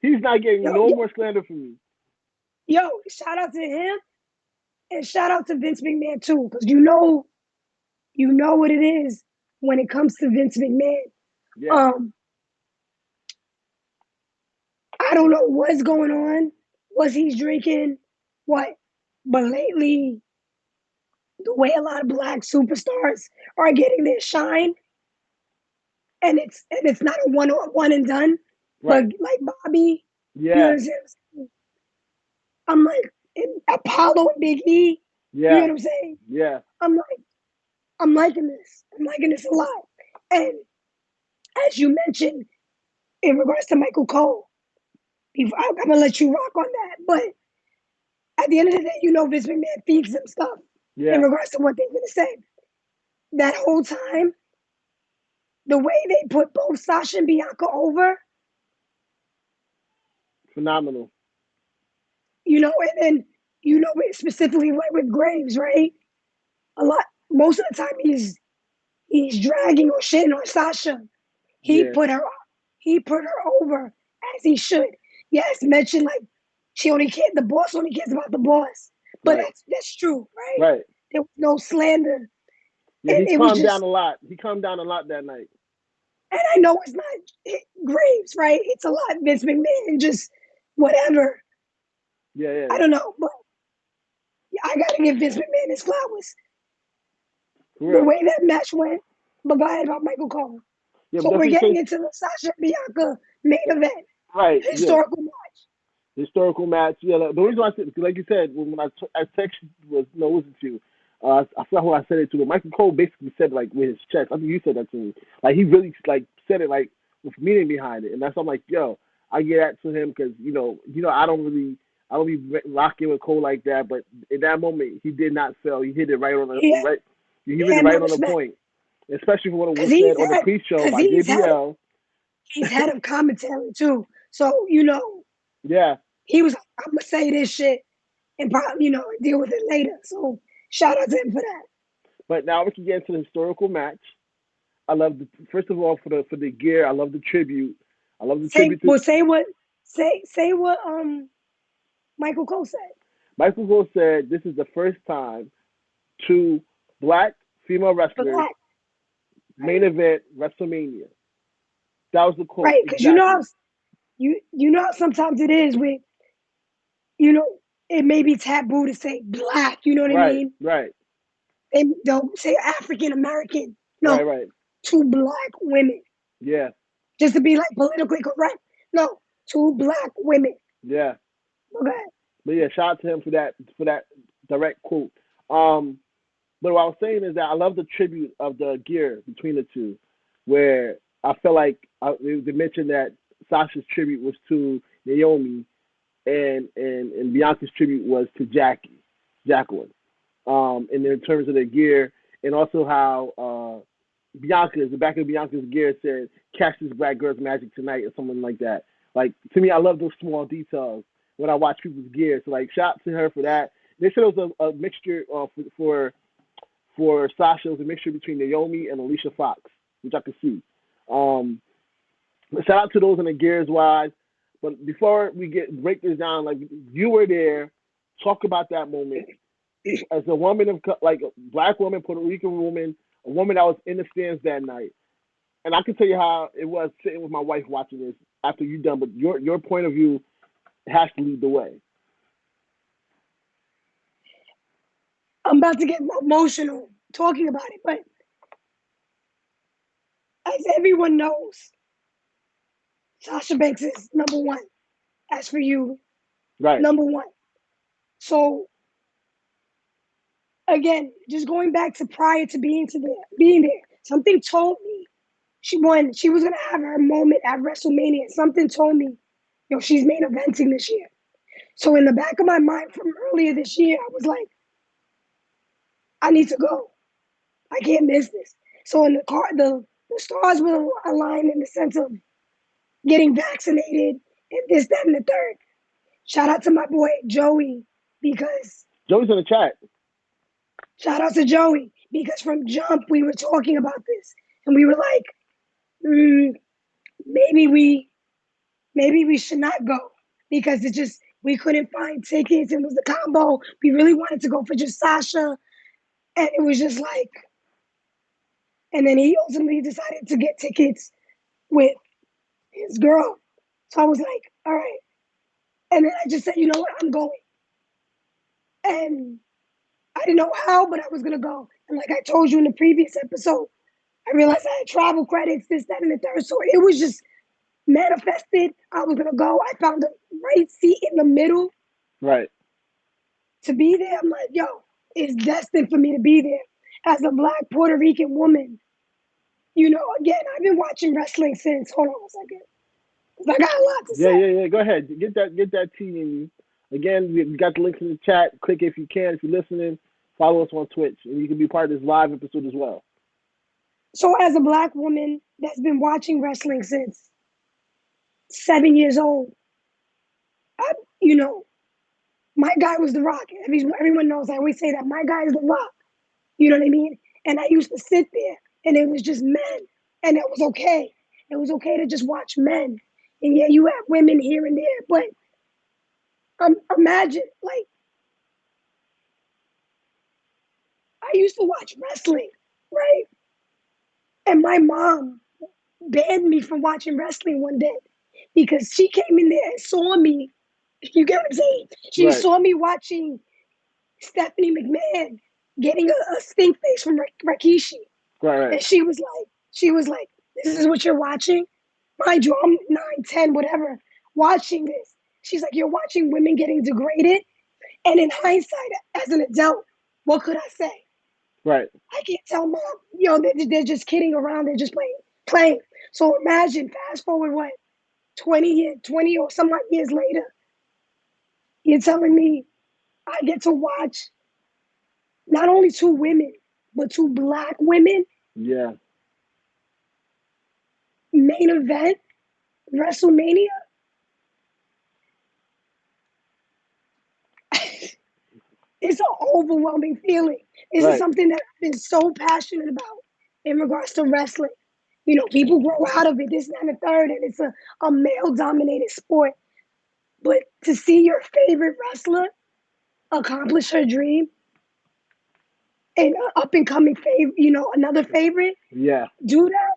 He's not getting no more slander from me. Yo, shout out to him and shout out to Vince McMahon too, because you know what it is when it comes to Vince McMahon. Yeah. I don't know what's going on. Was he drinking? What? But lately, the way a lot of black superstars are getting their shine, and it's not a one and done, right. But like Bobby, yeah, you know what I'm saying? I'm like Apollo and Big E. Yeah, you know what I'm saying? Yeah, I'm liking this. I'm liking this a lot. And as you mentioned, in regards to Michael Cole, I'm gonna let you rock on that, but at the end of the day, Vince McMahon feeds them stuff in regards to what they're gonna say. That whole time, the way they put both Sasha and Bianca over, phenomenal. And then specifically with Graves, right? Most of the time he's dragging or shitting on Sasha. He put her over as he should. Yes, mention like the boss only cares about the boss. But that's true, right? Right. There was no slander. Yeah, he calmed down a lot. He calmed down a lot that night. And I know it's not Graves, right? It's a lot Vince McMahon and just whatever. Yeah. I don't know, but I gotta give Vince McMahon his flowers. The way that match went, but go ahead about Michael Cole. Yeah, so we're getting into the Sasha Bianca main event. Right. Historical match. Historical match. Yeah, the reason why I said, like you said, when I texted wasn't you. I forgot who I said it to, but Michael Cole basically said like with his chest. I think you said that to me. Like he really like said it like with meaning behind it, and that's why I'm like, yo, I get that to him because I don't be rocking with Cole like that, but in that moment he did not fail. He hit it right on the right. He hit it right on the point, especially for what was said on the pre-show by JBL. He's head of commentary too, so Yeah. He was like, I'm gonna say this shit and probably deal with it later. So shout out to him for that. But now we can get into the historical match. I love first of all for the gear. I love the tribute. I love the Say tribute to well, say what Michael Cole said. Michael Cole said this is the first time two black female wrestlers Black, main event WrestleMania. That was the quote right? Because exactly. you know how sometimes it is with you know it may be taboo to say black. You know what I Right, mean? right, They'll say African American. right, No, right. two black women. Yeah, Just to be like politically correct. No, two black women. yeah. Okay. But yeah, shout out to him for that direct quote. Um, but what I was saying is that I love the tribute of the gear between the two, where I felt like they mentioned that Sasha's tribute was to Naomi, and Bianca's tribute was to Jacqueline. And in terms of the gear, and also how the back of Bianca's gear said, "Catch this black girl's magic tonight," or something like that. Like, to me, I love those small details when I watch people's gear. So, like, shout out to her for that. They said it was a mixture for Sasha. It was a mixture between Naomi and Alicia Fox, which I could see. Shout out to those in the gears wise. But before we break this down, like, you were there, talk about that moment as a woman of like a black woman, Puerto Rican woman, a woman that was in the stands that night. And I can tell you how it was sitting with my wife watching this after you done. But your point of view has to lead the way. I'm about to get emotional talking about it, but as everyone knows, Sasha Banks is number one. As for you, Right. number one. So again, just going back to prior to being there, something told me she was gonna have her moment at WrestleMania. Something told me, she's main eventing this year. So in the back of my mind from earlier this year, I was like, I need to go. I can't miss this. So in the car, the stars were aligned in the sense of getting vaccinated and this, that, and the third. Shout out to my boy Joey because Joey's in the chat. shout out to Joey because from jump we were talking about this and we were like, maybe we should not go because we couldn't find tickets. It was the combo. We really wanted to go for just Sasha, and it was just like, and then he ultimately decided to get tickets with his girl. So I was like, all right. And then I just said, you know what, I'm going. And I didn't know how, but I was gonna go. And like I told you in the previous episode, I realized I had travel credits, this, that, and the third. So it was just manifested. I was gonna go. I found the right seat in the middle. Right. To be there, I'm like, yo, it's destined for me to be there. As a black Puerto Rican woman, again, I've been watching wrestling since, hold on a second. I got a lot to say. Yeah. Go ahead. Get that tea in you. Again, we got the links in the chat. Click if you can. If you're listening, follow us on Twitch, and you can be part of this live episode as well. So as a black woman that's been watching wrestling since 7 years old, my guy was The Rock. Everyone knows I always say that. My guy is The Rock. You know what I mean? And I used to sit there, and it was just men. And it was okay. It was okay to just watch men. And yeah, you have women here and there, but imagine, like, I used to watch wrestling, right? And my mom banned me from watching wrestling one day because she came in there and saw me. You get what I'm saying? She Right. saw me watching Stephanie McMahon getting a stink face from Rikishi. Right. And she was like, this is what you're watching? Mind you, I'm 9, 10, whatever, watching this. She's like, you're watching women getting degraded? And in hindsight, as an adult, what could I say? Right. I can't tell mom, they're just kidding around. They're just playing. So imagine, fast forward, 20 or some odd years later, you're telling me I get to watch not only two women, but two black women Yeah. main event WrestleMania. It's an overwhelming feeling. This is Right. something that I've been so passionate about in regards to wrestling. You know, people grow out of it, this, that, and the third, and it's a male-dominated sport. But to see your favorite wrestler accomplish her dream and up-and-coming favorite, you know, another favorite, Yeah. do that.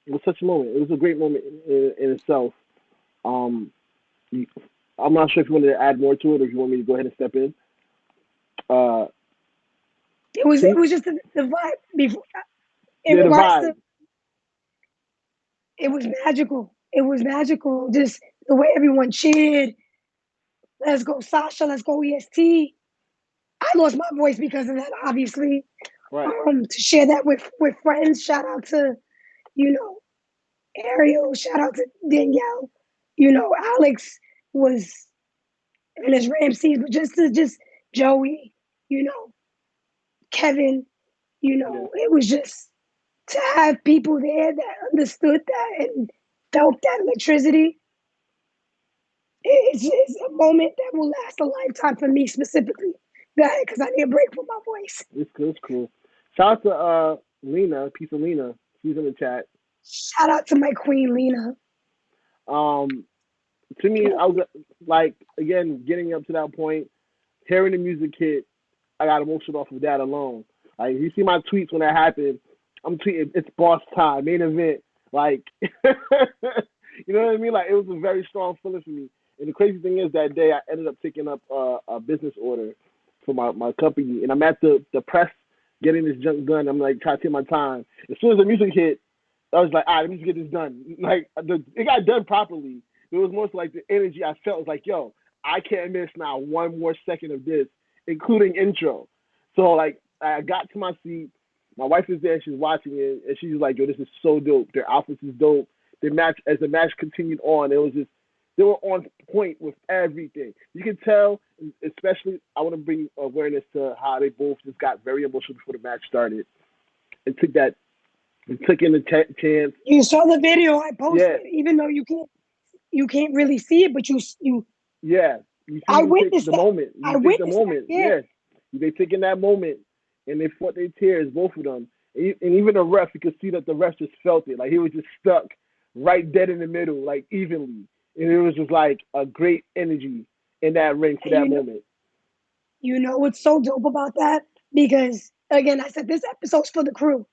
It was such a moment. It was a great moment in itself. I'm not sure if you wanted to add more to it or if you want me to go ahead and step in. It was just the vibe before. In Yeah, the regards vibe. to, it was magical. It was magical. Just the way everyone cheered. Let's go, Sasha. Let's go, EST. I lost my voice because of that, obviously. Right. To share that with friends. Shout out to, you know, Ariel. Shout out to Danielle. You know, Alex was in his Ramses, but just Joey, you know, Kevin, you know, it was just to have people there that understood that and felt that electricity. It's a moment that will last a lifetime for me specifically. Go ahead, because I need a break from my voice. It's cool. It's cool. Shout out to Lena, piece of Lena. She's in the chat. Shout out to my queen, Lena. To me, I was like, again, getting up to that point, hearing the music hit, I got emotional off of that alone. Like, you see my tweets when that happened, I'm tweeting, it's boss time, main event. Like, you know what I mean? Like, it was a very strong feeling for me. And the crazy thing is, that day I ended up picking up a business order for my company, and I'm at the press getting this junk done. I'm like, trying to take my time. As soon as the music hit, I was like, all right, let me just get this done. Like, it got done properly. It was more so like the energy I felt was like, yo, I can't miss now one more second of this, including intro. So, like, I got to my seat. My wife is there. She's watching it, and she's like, yo, this is so dope. Their outfits is dope. The match, as the match continued on, it was just, they were on point with everything. You can tell, especially, I want to bring awareness to how they both just got very emotional before the match started and took in the chance. You saw the video I posted, Yeah. even though you can't really see it, but you Yeah, you see, I them take witnessed the that. moment. I You take the witnessed that, moment. yeah. They take in that moment, and they fought their tears, both of them. And even the ref, you could see that the ref just felt it. Like, he was just stuck right dead in the middle, like, evenly. And it was just like a great energy in that ring for that moment. You know what's so dope about that? Because, again, I said this episode's for the crew.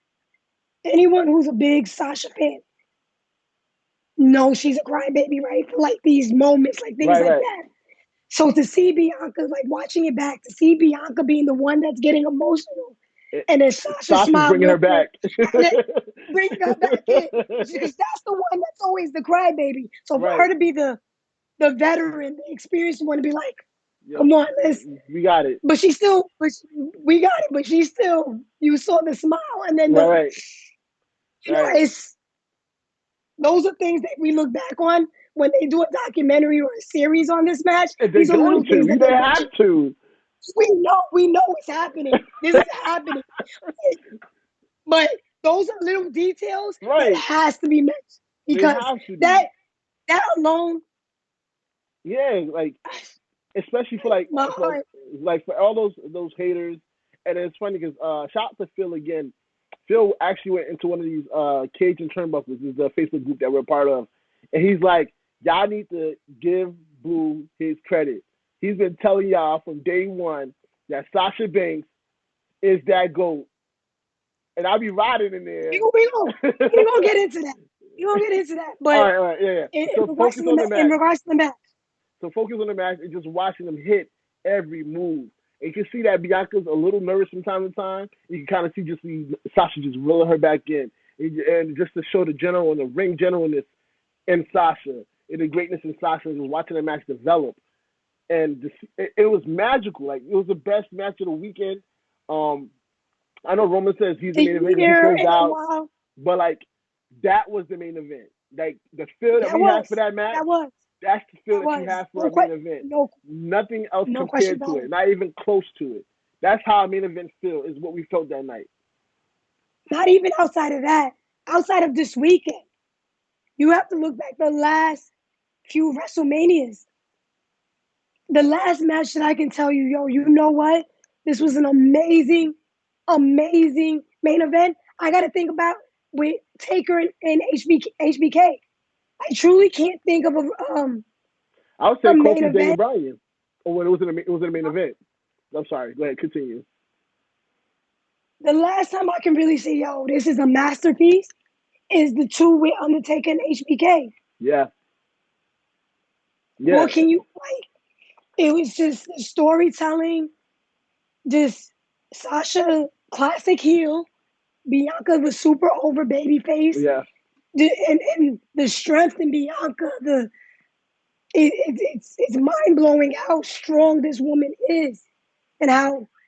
Anyone who's a big Sasha fan knows she's a crybaby, right? For like these moments, like things like that. So to see Bianca, like watching it back, to see Bianca being the one that's getting emotional, and then Sasha's bringing her back. Bringing her back in. Because that's the one that's always the crybaby. So for her to be the veteran, the experienced one, to be like, come on, we got it. But we got it. But she still, you saw the smile, and then you know, those are things that we look back on when they do a documentary or a series on this match. These are little things that they have to. We know it's happening. This is happening. But those are little details that has to be mentioned, because that alone. Yeah, like, especially for like for all those haters. And it's funny because shout out to Phil again. Phil actually went into one of these Cajun Turnbuckles, is the Facebook group that we're part of, and he's like, y'all need to give Blue his credit. He's been telling y'all from day one that Sasha Banks is that GOAT. And I'll be riding in there. We gonna get into that. You gonna get into that. But all right, yeah. In regards to the match. So focus on the match and just watching them hit every move. And you can see that Bianca's a little nervous from time to time. You can kind of see Sasha just reeling her back in. And just to show the general and the ring generalness in Sasha, and the greatness in Sasha, and just watching the match develop. And it was magical. Like, it was the best match of the weekend. I know Roman says he's the main event, he closed out. But, like, that was the main event. Like, the feel that we had for that match, that's the feel that you have for a main event. Nothing else compared to it. Not even close to it. That's how a main event feel, is what we felt that night. Not even outside of that. Outside of this weekend. You have to look back the last few WrestleManias. The last match that I can tell you, yo, you know what? This was an amazing amazing main event, I got to think about with Taker and HBK. I truly can't think of I would a say main Kofi, Daniel event. Bryan. Or when it was in a main event. I'm sorry. Go ahead, continue. The last time I can really say, yo, this is a masterpiece, is the two with Undertaker and HBK. Yeah. What can you like? It was just the storytelling, just Sasha classic heel, Bianca the super over baby face, Yeah. and the strength in Bianca. It's mind blowing how strong this woman is, and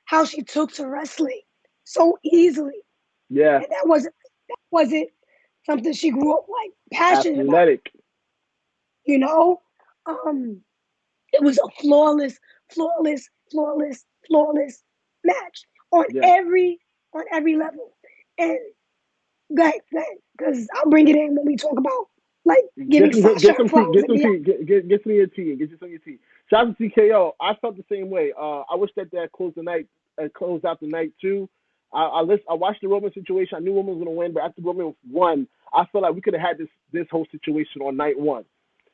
how she took to wrestling so easily, Yeah. and that wasn't something she grew up like passionate about. Athletic. You know, um, it was a flawless match on Yeah. every level. And because I'll bring it in when we talk about like giving Sasha her flowers Get and some Bianca. tea. Get some of your tea. Get you some of your tea. Shout out to TKO. I felt the same way. I wish that closed out the night too. I watched the Roman situation. I knew Roman was gonna win, but after Roman won, I felt like we could have had this whole situation on night one.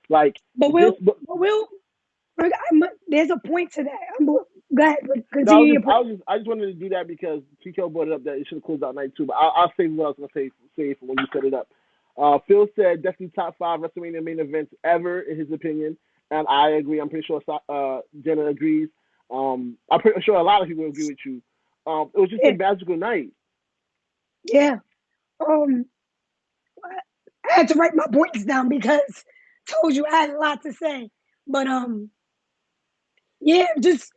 Like But this. there's a point to that. Go ahead, but No, continue your point. I just wanted to do that because TKO brought it up that it should have closed out night two. But I'll say what I was gonna say for when you set it up. Phil said definitely top 5 WrestleMania main events ever in his opinion, and I agree. I'm pretty sure Jenna agrees. I'm pretty sure a lot of people agree with you. It was just Yeah, a magical night. yeah. Um, I had to write my points down because told you I had a lot to say. But yeah, just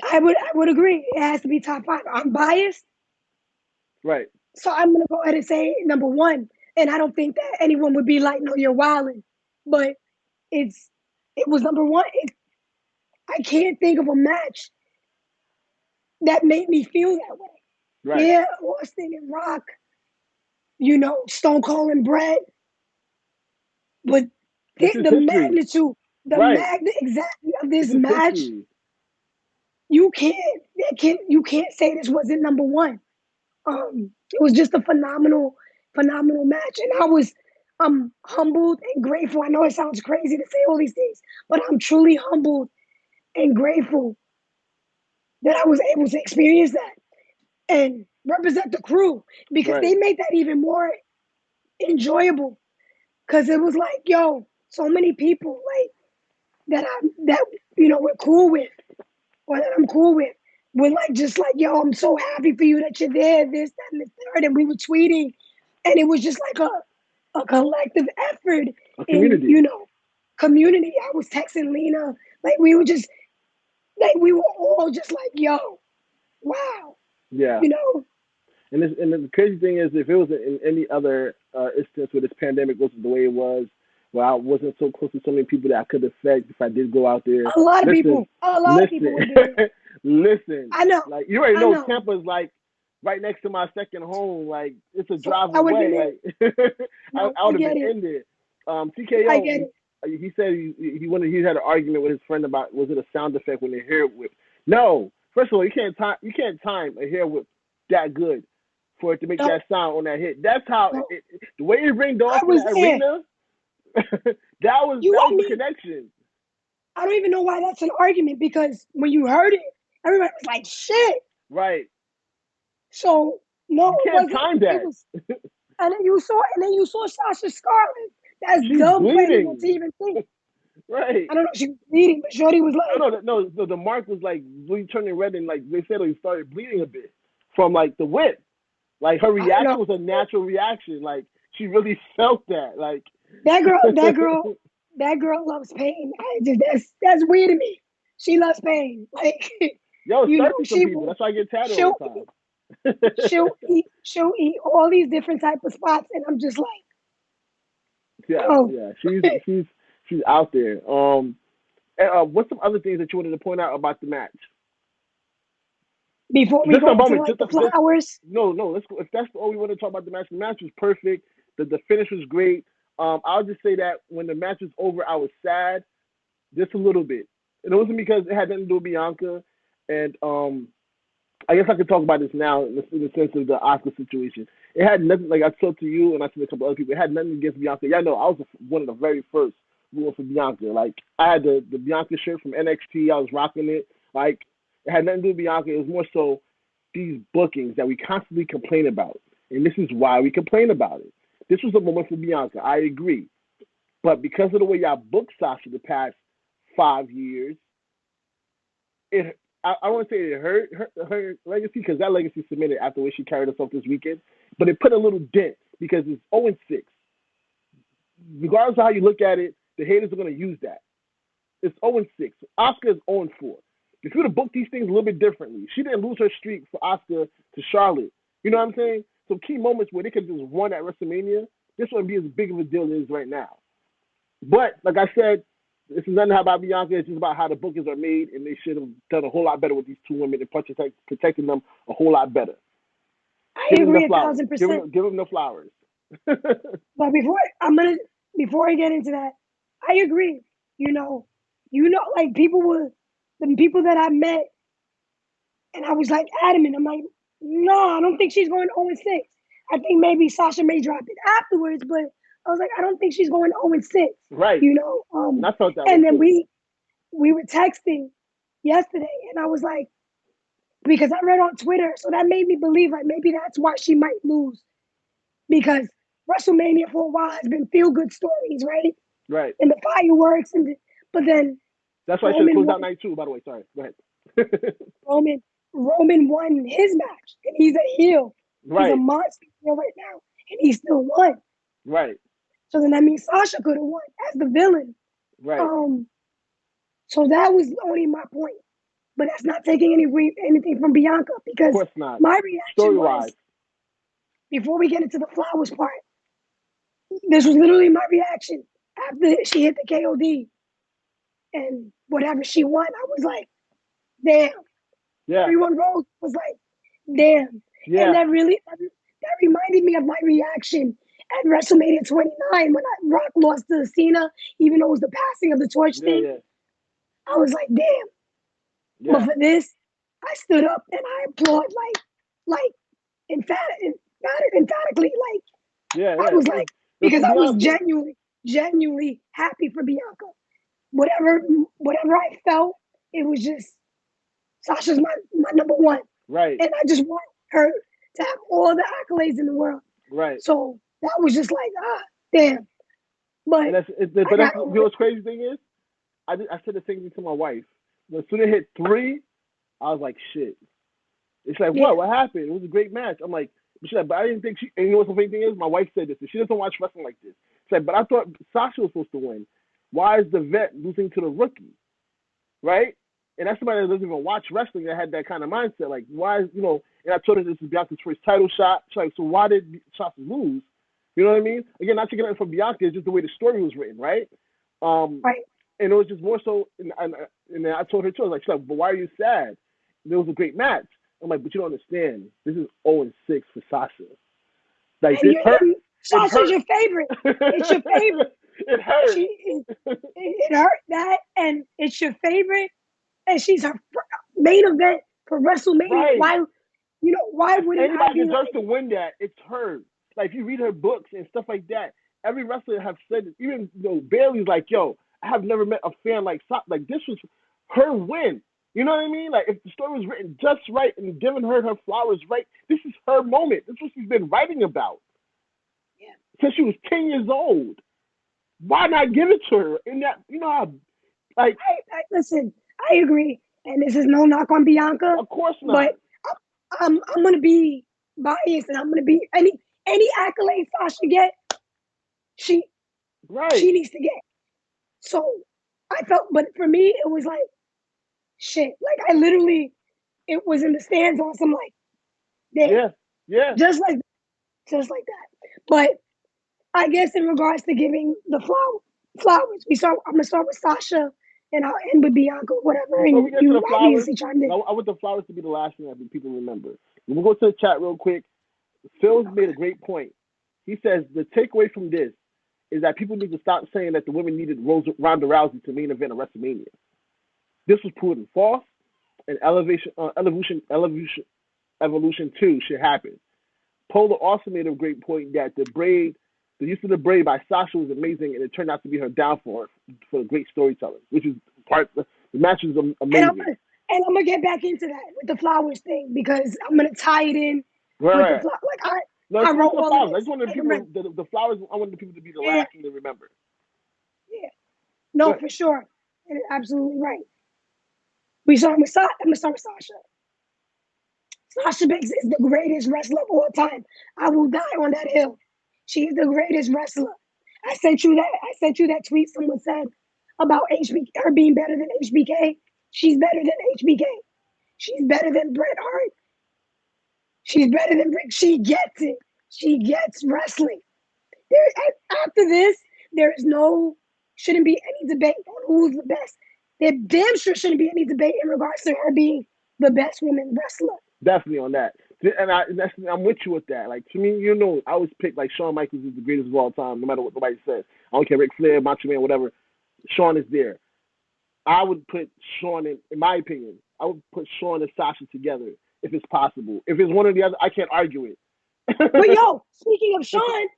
I would agree. It has to be top 5. I'm biased, Right. so I'm gonna go ahead and say number 1. And I don't think that anyone would be like, "No, you're wilding," but it's it was number 1. I can't think of a match that made me feel that way. Right. Yeah, Austin and Rock, Stone Cold and Brett, but This is the history. magnitude, Right. exactly of This this is match, history. you can't say this wasn't number 1. It was just a phenomenal match, and I'm humbled and grateful. I know it sounds crazy to say all these things, but I'm truly humbled and grateful that I was able to experience that and represent the crew because Right. they made that even more enjoyable. Because it was like, yo, so many people like that we're cool with, or that I'm cool with. We're like just like, yo, I'm so happy for you that you're there, this, that, and the third. And we were tweeting, and it was just like a collective effort A in, community. community. I was texting Lena, like we were just like we were all just like, yo, wow, Yeah. you know, And the crazy thing is, if it was in any other instance where this pandemic wasn't the way it was, where I wasn't so close to so many people that I could affect if I did go out there. a lot of Listen, people, a lot of people listen, would be there. listen. I know, Like you already I know, know. Tampa's like right next to my second home. Like it's a So drive I would have been away. there. Like No, I I would have been get it. in there. I TKO. get it. He said he had an argument with his friend about was it a sound effect when they hair whip. No, first of all, you can't time a hair whip that good for it to make No, that sound on that hit. That's how no. the way it ringed I off in was the there. arena. that was You, I the mean, connection. I don't even know why that's an argument because when you heard it, everybody was like, shit. Right. So no, You it can't wasn't. time It that. was, and then you saw Sasha Scarlet. That's She's dumb for anyone to bleeding. even think. Right. I don't know if she was bleeding, but Shorty was like, No. The mark was like really turning red and like they said he started bleeding a bit from like the whip. Like her I don't reaction know. was a natural reaction. Like she really felt that. Like That girl, that girl, that girl loves pain. That's weird to me. She loves pain. Like, yo, it's thirsty some she people. will That's why I get tatted all she'll the time. she'll eat all these different type of spots, and I'm just like, Yeah, oh. yeah. She's out there. What's some other things that you wanted to point out about the match? Before we Just a go into moment. like the flowers, No. Let's go. If that's all we want to talk about the match was perfect. The finish was great. I'll just say that when the match was over, I was sad, just a little bit. And it wasn't because it had nothing to do with Bianca, and I guess I could talk about this now in the sense of the Asuka situation. It had nothing, like I told to you and I told a couple other people, it had nothing against Bianca. Yeah, no, I was one of the very first rooting for Bianca. Like, I had the Bianca shirt from NXT. I was rocking it. Like, it had nothing to do with Bianca. It was more so these bookings that we constantly complain about. And this is why we complain about it. This was a moment for Bianca. I agree. But because of the way y'all booked Sasha the past 5 years, I want to say it hurt her legacy because that legacy cemented after the way she carried herself this weekend. But it put a little dent because it's 0-6. Regardless of how you look at it, the haters are going to use that. It's 0-6. Asuka is 0-4. If you would have booked these things a little bit differently, she didn't lose her streak for Asuka to Charlotte. You know what I'm saying? Some key moments where they could have just won at WrestleMania, this wouldn't be as big of a deal as it is right now. But, like I said, this is nothing about Bianca. It's just about how the bookings are made, and they should have done a whole lot better with these two women and protecting them a whole lot better. I agree 1,000%. Give them the flowers. But before I get into that, I agree. You know, like the people that I met, and I was like adamant. I'm like, no, I don't think she's going 0-6. I think maybe Sasha may drop it afterwards, but I was like, I don't think she's going 0-6. Right. You know. And I felt that. And then too. we were texting yesterday, and I was like, because I read on Twitter, so that made me believe like maybe that's why she might lose, because WrestleMania for a while has been feel good stories, right? Right. And the fireworks, but then that's why I should have closed out night 2. By the way, sorry. Go ahead. Roman won his match, and he's a heel. Right. He's a monster heel right now, and he still won. Right. So then that means Sasha could have won as the villain. Right. So that was only my point. But that's not taking anything from Bianca, because of course not. My reaction was, before we get into the flowers part, this was literally my reaction after she hit the KOD and whatever she won. I was like, damn. Yeah. Everyone wrote was like, damn. Yeah. And that reminded me of my reaction at WrestleMania 29 when Rock lost to Cena, even though it was the passing of the torch thing. Yeah. I was like, damn. Yeah. But for this, I stood up and I applaud emphatically. I was like, because I was genuinely happy for Bianca. Whatever I felt, it was just Sasha's my number one. Right. And I just want her to have all the accolades in the world. Right. So that was just like, damn. But what's crazy thing is, I said the same thing to my wife. When soon as it hit 3, I was like, shit. It's like, what happened? It was a great match. I'm like, she's like, but I didn't think she, and you know what the funny thing is? My wife said this, and she doesn't watch wrestling like this. She's like, but I thought Sasha was supposed to win. Why is the vet losing to the rookie? Right? And that's somebody that doesn't even watch wrestling that had that kind of mindset. Like, why is, and I told her this is Bianca's first title shot. She's like, so why did Sasha lose? You know what I mean? Again, not taking it from Bianca, it's just the way the story was written, right? Right. And it was just more so, and then I told her too, I was like, she's like, but why are you sad? It was a great match. I'm like, but you don't understand. This is 0-6 for Sasha. Like, this hurt. Sasha's your favorite. It's your favorite. It hurt. It hurt that, and it's your favorite, and she's her main event for WrestleMania. Right. Why wouldn't anybody deserves to win that? It's her. Like, if you read her books and stuff like that, every wrestler have said it. Even Bayley's like, yo, I have never met a fan like this was her win. You know what I mean? Like, if the story was written just right and giving her flowers right, this is her moment. This is what she's been writing about. Yeah. Since she was 10 years old. Why not give it to her? And that, how, like... Listen, I agree. And this is no knock on Bianca. Of course not. But I'm going to be biased, and I'm going to be... Any accolade Sasha get, she needs to get. So I felt, but for me, it was like, shit. Like, I literally, it was in the stands on some like, damn. Yeah. Just like that. But I guess in regards to giving the flowers, I'm gonna start with Sasha, and I'll end with Bianca, whatever. And we get to the flowers, chimed in. I want the flowers to be the last thing that people remember. We'll go to the chat real quick. Phil's made a great point. He says the takeaway from this is that people need to stop saying that the women needed Ronda Rousey to main event of WrestleMania. This was proven false, and evolution Evolution 2 should happen. Polar also made a great point that the use of the braid by Sasha was amazing, and it turned out to be her downfall for great storytelling, which is the match was amazing. And I'm gonna get back into that with the flowers thing because I'm gonna tie it in with the flowers. Like I wrote the all flowers. of I just wanted the flowers. I wanted the people to be the last thing to remember. Yeah, no, for sure, and absolutely right. I'm gonna start with Sasha. Sasha Banks is the greatest wrestler of all time. I will die on that hill. She's the greatest wrestler. I sent you that tweet someone said about her being better than HBK. She's better than HBK. She's better than Bret Hart. She's better than Rick. She gets it. She gets wrestling. After this, shouldn't be any debate on who's the best. There damn sure shouldn't be any debate in regards to her being the best woman wrestler. Definitely on that. And I'm with you with that. Like, to me, I always pick, like, Shawn Michaels is the greatest of all time, no matter what nobody says. I don't care, Ric Flair, Macho Man, whatever. Shawn is there. I would put Shawn in my opinion, I would put Shawn and Sasha together if it's possible. If it's one or the other, I can't argue it. But yo, speaking of Shawn,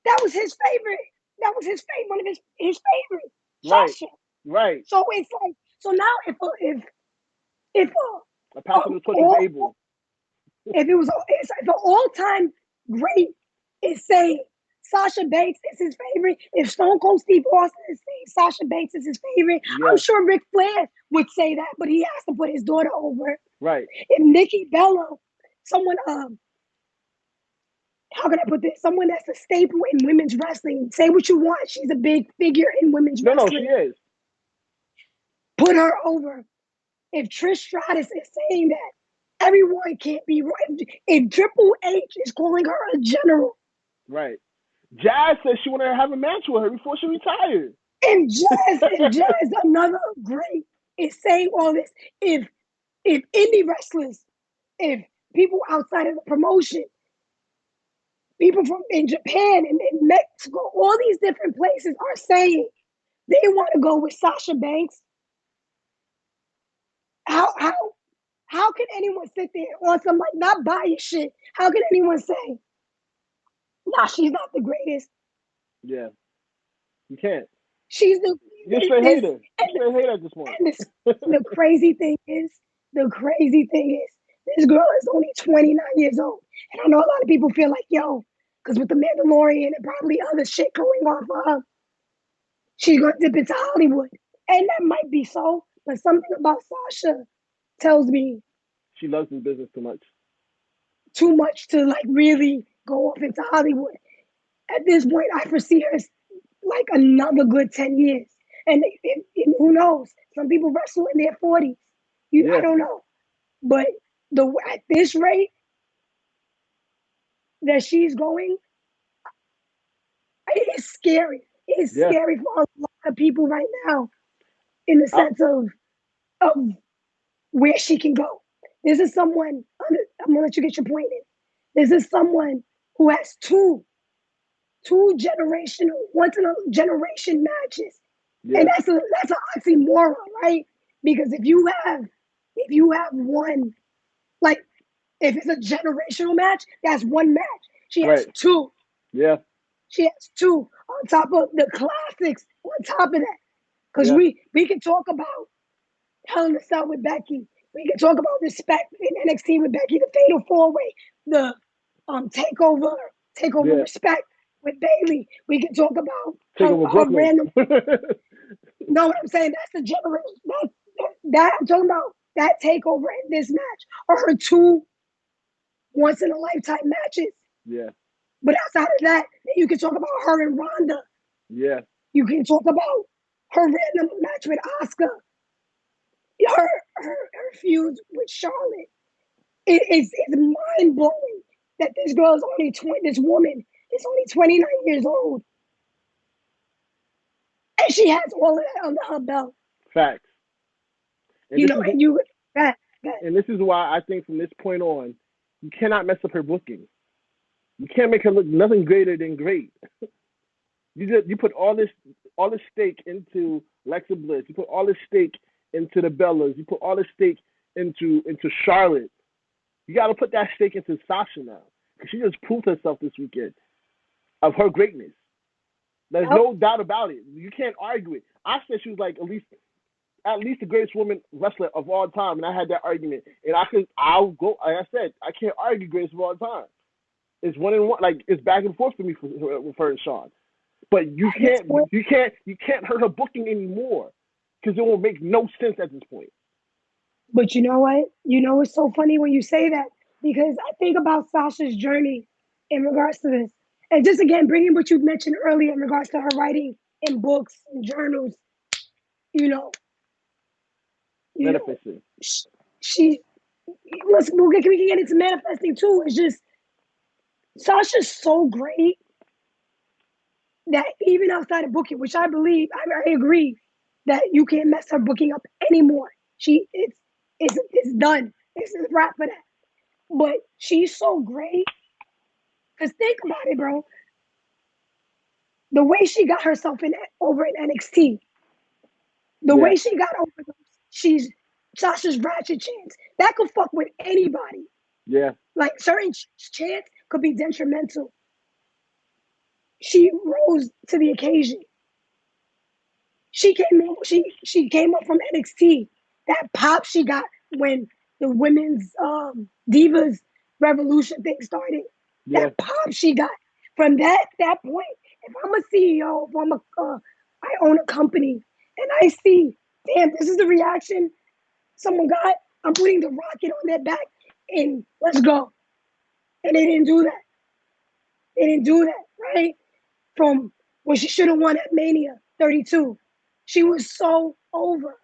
that was his favorite. That was one of his favorite. Sasha. Right. So it's like, so now if a passive was was able. If an all-time great is saying Sasha Banks is his favorite, if Stone Cold Steve Austin is saying Sasha Banks is his favorite, I'm sure Ric Flair would say that, but he has to put his daughter over. Right. If Nikki Bella, someone how can I put this? Someone that's a staple in women's wrestling. Say what you want. She's a big figure in women's wrestling. No, she is. Put her over. If Trish Stratus is saying that, everyone can't be right. If Triple H is calling her a general. Right. Jazz said she wanted to have a match with her before she retired. And Jazz, another great, is saying all this. If indie wrestlers, if people outside of the promotion, people from in Japan and in Mexico, all these different places are saying they want to go with Sasha Banks. How can anyone sit there on some like not biased shit? How can anyone say, nah, she's not the greatest? Yeah. You can't. She's the You're straight hater. You're straight hater at this point. The crazy thing is, this girl is only 29 years old. And I know a lot of people feel like, yo, because with the Mandalorian and probably other shit going on for her, she's going to dip into Hollywood. And that might be so, but something about Sasha tells me she loves this business too much. Too much to like really go off into Hollywood. At this point, I foresee her as like another good 10 years. And who knows? Some people wrestle in their 40s. I don't know. But at this rate that she's going, it's scary. It's scary for a lot of people right now in the sense of where she can go. This is someone, I'm going to let you get your point in. This is someone who has two generational, once in a generation matches. Yeah. And that's an oxymoron, right? Because if you have one, like if it's a generational match, that's one match. She has two. Yeah. She has two on top of the classics on top of that. Because we can talk about Hell in a Cell with Becky. We can talk about Respect in NXT with Becky, the Fatal 4-Way, the takeover Respect with Bayley. We can talk about how random. No, what I'm saying, that's the generation. That I'm talking about that takeover in this match are her two once in a lifetime matches. Yeah. But outside of that, you can talk about her and Ronda. Yeah. You can talk about her random match with Asuka. Her feuds with Charlotte. It's mind blowing that this girl is only this woman is only 29 years old. And she has all of that under her belt. Facts. And and this is why I think from this point on, you cannot mess up her booking. You can't make her look nothing greater than great. You put all this stake into Alexa Bliss. You put all this stake into the Bellas. You put all this stake into Charlotte. You got to put that stake into Sasha now, because she just proved herself this weekend of her greatness. There's no doubt about it. You can't argue it. I said she was like at least the greatest woman wrestler of all time, and I had that argument. And I'll go. Like I said, I can't argue greatest of all time. It's 1-1. Like, it's back and forth for me with her and Sean. But you can't hurt her booking anymore, because it will make no sense at this point. But you know what? You know, it's so funny when you say that, because I think about Sasha's journey in regards to this. And just again, bringing what you mentioned earlier in regards to her writing in books and journals, Manifesting. We can get into manifesting too. It's just, Sasha's so great that even outside of booking, which I believe, I agree that you can't mess her booking up anymore. It's done. It's a wrap for that. But she's so great. Because think about it, bro. The way she got herself over in NXT, the way she got over those, Sasha's ratchet chance. That could fuck with anybody. Yeah. Like, certain chants could be detrimental. She rose to the occasion. She came up from NXT. That pop she got when the women's Divas Revolution thing started. Yeah. That pop she got from that point. If I'm a CEO, if I own a company, and I see, damn, this is the reaction someone got, I'm putting the rocket on their back and let's go. And they didn't do that. They didn't do that, right? From when she should have won at Mania 32. She was so over.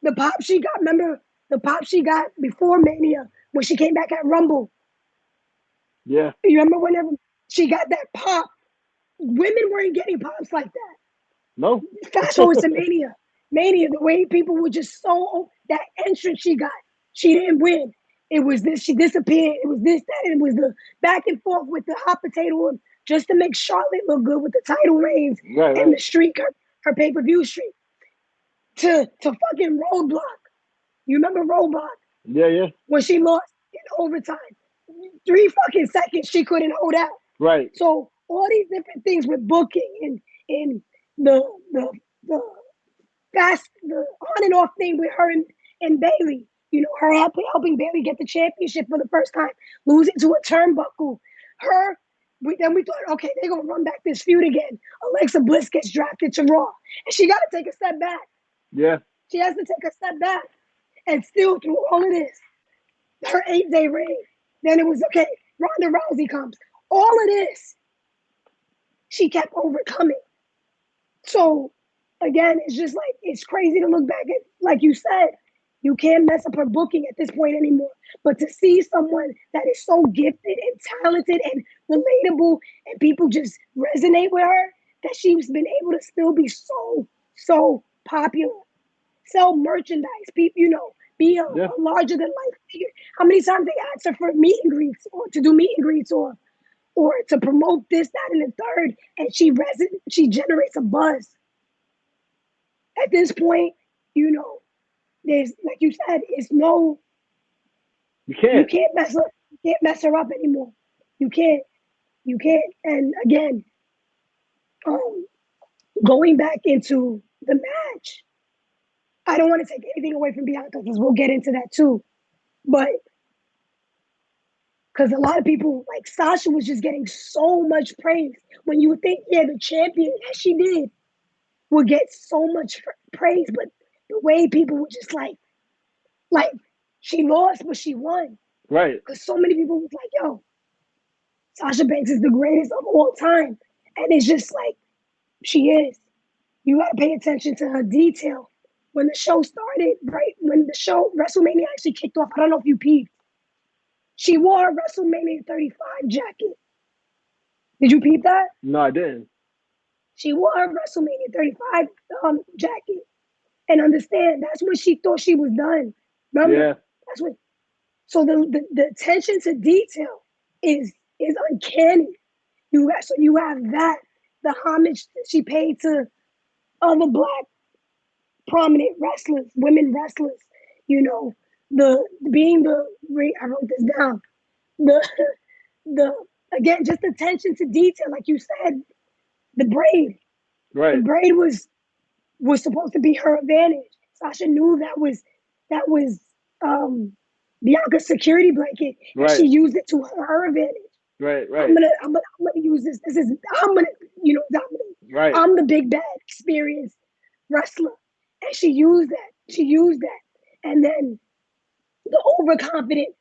The pop she got, remember the pop she got before Mania when she came back at Rumble? Yeah. You remember whenever she got that pop? Women weren't getting pops like that. No. Fast forward to Mania. Mania, the way people were just so, that entrance she got, she didn't win. It was this, she disappeared. It was this, that, and it was the back and forth with the hot potato just to make Charlotte look good with the title reigns and the streak, her pay-per-view streak. To fucking Roadblock. You remember Roadblock? Yeah. When she lost in overtime. 3 fucking seconds she couldn't hold out. Right. So all these different things with booking and the on and off thing with her and Bayley. Her helping Bayley get the championship for the first time, losing to a turnbuckle. Then we thought, okay, they're going to run back this feud again. Alexa Bliss gets drafted to Raw. And she got to take a step back. Yeah. She has to take a step back. And still through all of this, her 8-day reign. Then it was, okay, Ronda Rousey comes. All of this, she kept overcoming. So, again, it's just like, it's crazy to look back at, like you said, you can't mess up her booking at this point anymore. But to see someone that is so gifted and talented and relatable and people just resonate with her, that she's been able to still be so popular. Sell merchandise, people, be a larger than life figure. How many times they asked her for meet and greets or to do meet and greets or to promote this, that, and the third, and she generates a buzz. At this point, there's, like you said, it's no. You can't mess her up anymore. You can't. And again, going back into the match, I don't want to take anything away from Bianca because we'll get into that too. But because a lot of people, like Sasha, was just getting so much praise. When you would think, the champion, as she did, would get so much praise, but the way people were just like she lost, but she won. Right. Because so many people was like, yo, Sasha Banks is the greatest of all time. And it's just like, she is. You got to pay attention to her detail. When the show started, right, when the show, WrestleMania actually kicked off, I don't know if you peeped. She wore a WrestleMania 35 jacket. Did you peep that? No, I didn't. She wore a WrestleMania 35 jacket. And understand, that's when she thought she was done. Remember? Yeah. That's when. So the attention to detail is uncanny. You have that, the homage that she paid to other Black prominent wrestlers, women wrestlers, I wrote this down. The the again, just attention to detail, like you said, the braid. The Right. braid was supposed to be her advantage. Sasha knew that was Bianca's security blanket, and she Right. used it to her advantage. Right. I'm Right. gonna I'm gonna I'm gonna use this. I'm gonna dominate. Right. I'm the big bad experienced wrestler, and she used that. She used that, and then the overconfident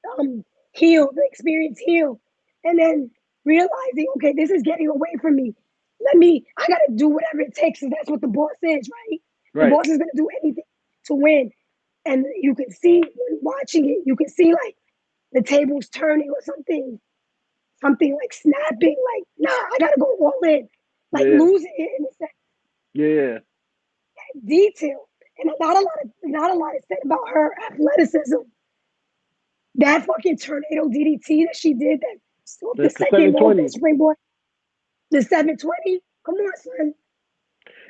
heel, the experienced heel, and then realizing, okay, this is getting away from me. I gotta do whatever it takes, and that's what the boss is, right? The Right. boss is gonna do anything to win. And you can see when watching it, you can see like the tables turning or something like snapping, like, nah, I gotta go all in. Like Yeah. losing it in a sense, Yeah. detail. And not a lot is said about her athleticism. That fucking tornado DDT that she did, that the The second rope, that 720. springboard, the 720. Come on, son.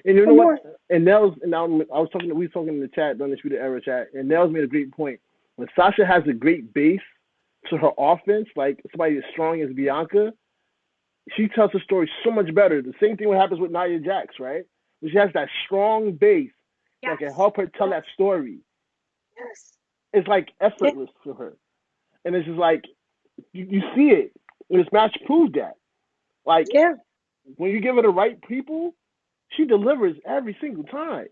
And you know Come what? on. And Nels, and we was talking in the chat, during the Undisputed Era chat, and Nels made a great point. When Sasha has a great base to her offense, like somebody as strong as Bianca, she tells her story so much better. The same thing what happens with Nia Jax, right? When she has that strong base that can help her tell that story. Yes. It's like effortless for her. And it's just like, you see it. And this match proved that. Like, Yeah. when you give her the right people, she delivers every single time.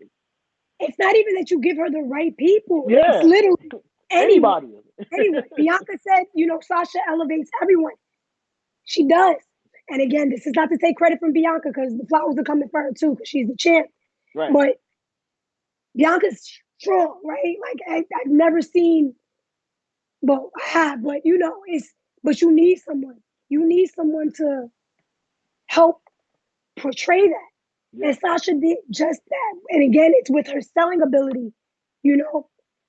It's not even that you give her the right people. It's Yeah. literally anyone. Anybody. Anyone. Bianca said, Sasha elevates everyone. She does. And again, this is not to take credit from Bianca, because the flowers are coming for her too, because she's the champ. Right. But Bianca's strong, right? Like I've never seen, but I have. But but you need someone. You need someone to help portray that. Yeah. And Sasha did just that. And again, it's with her selling ability.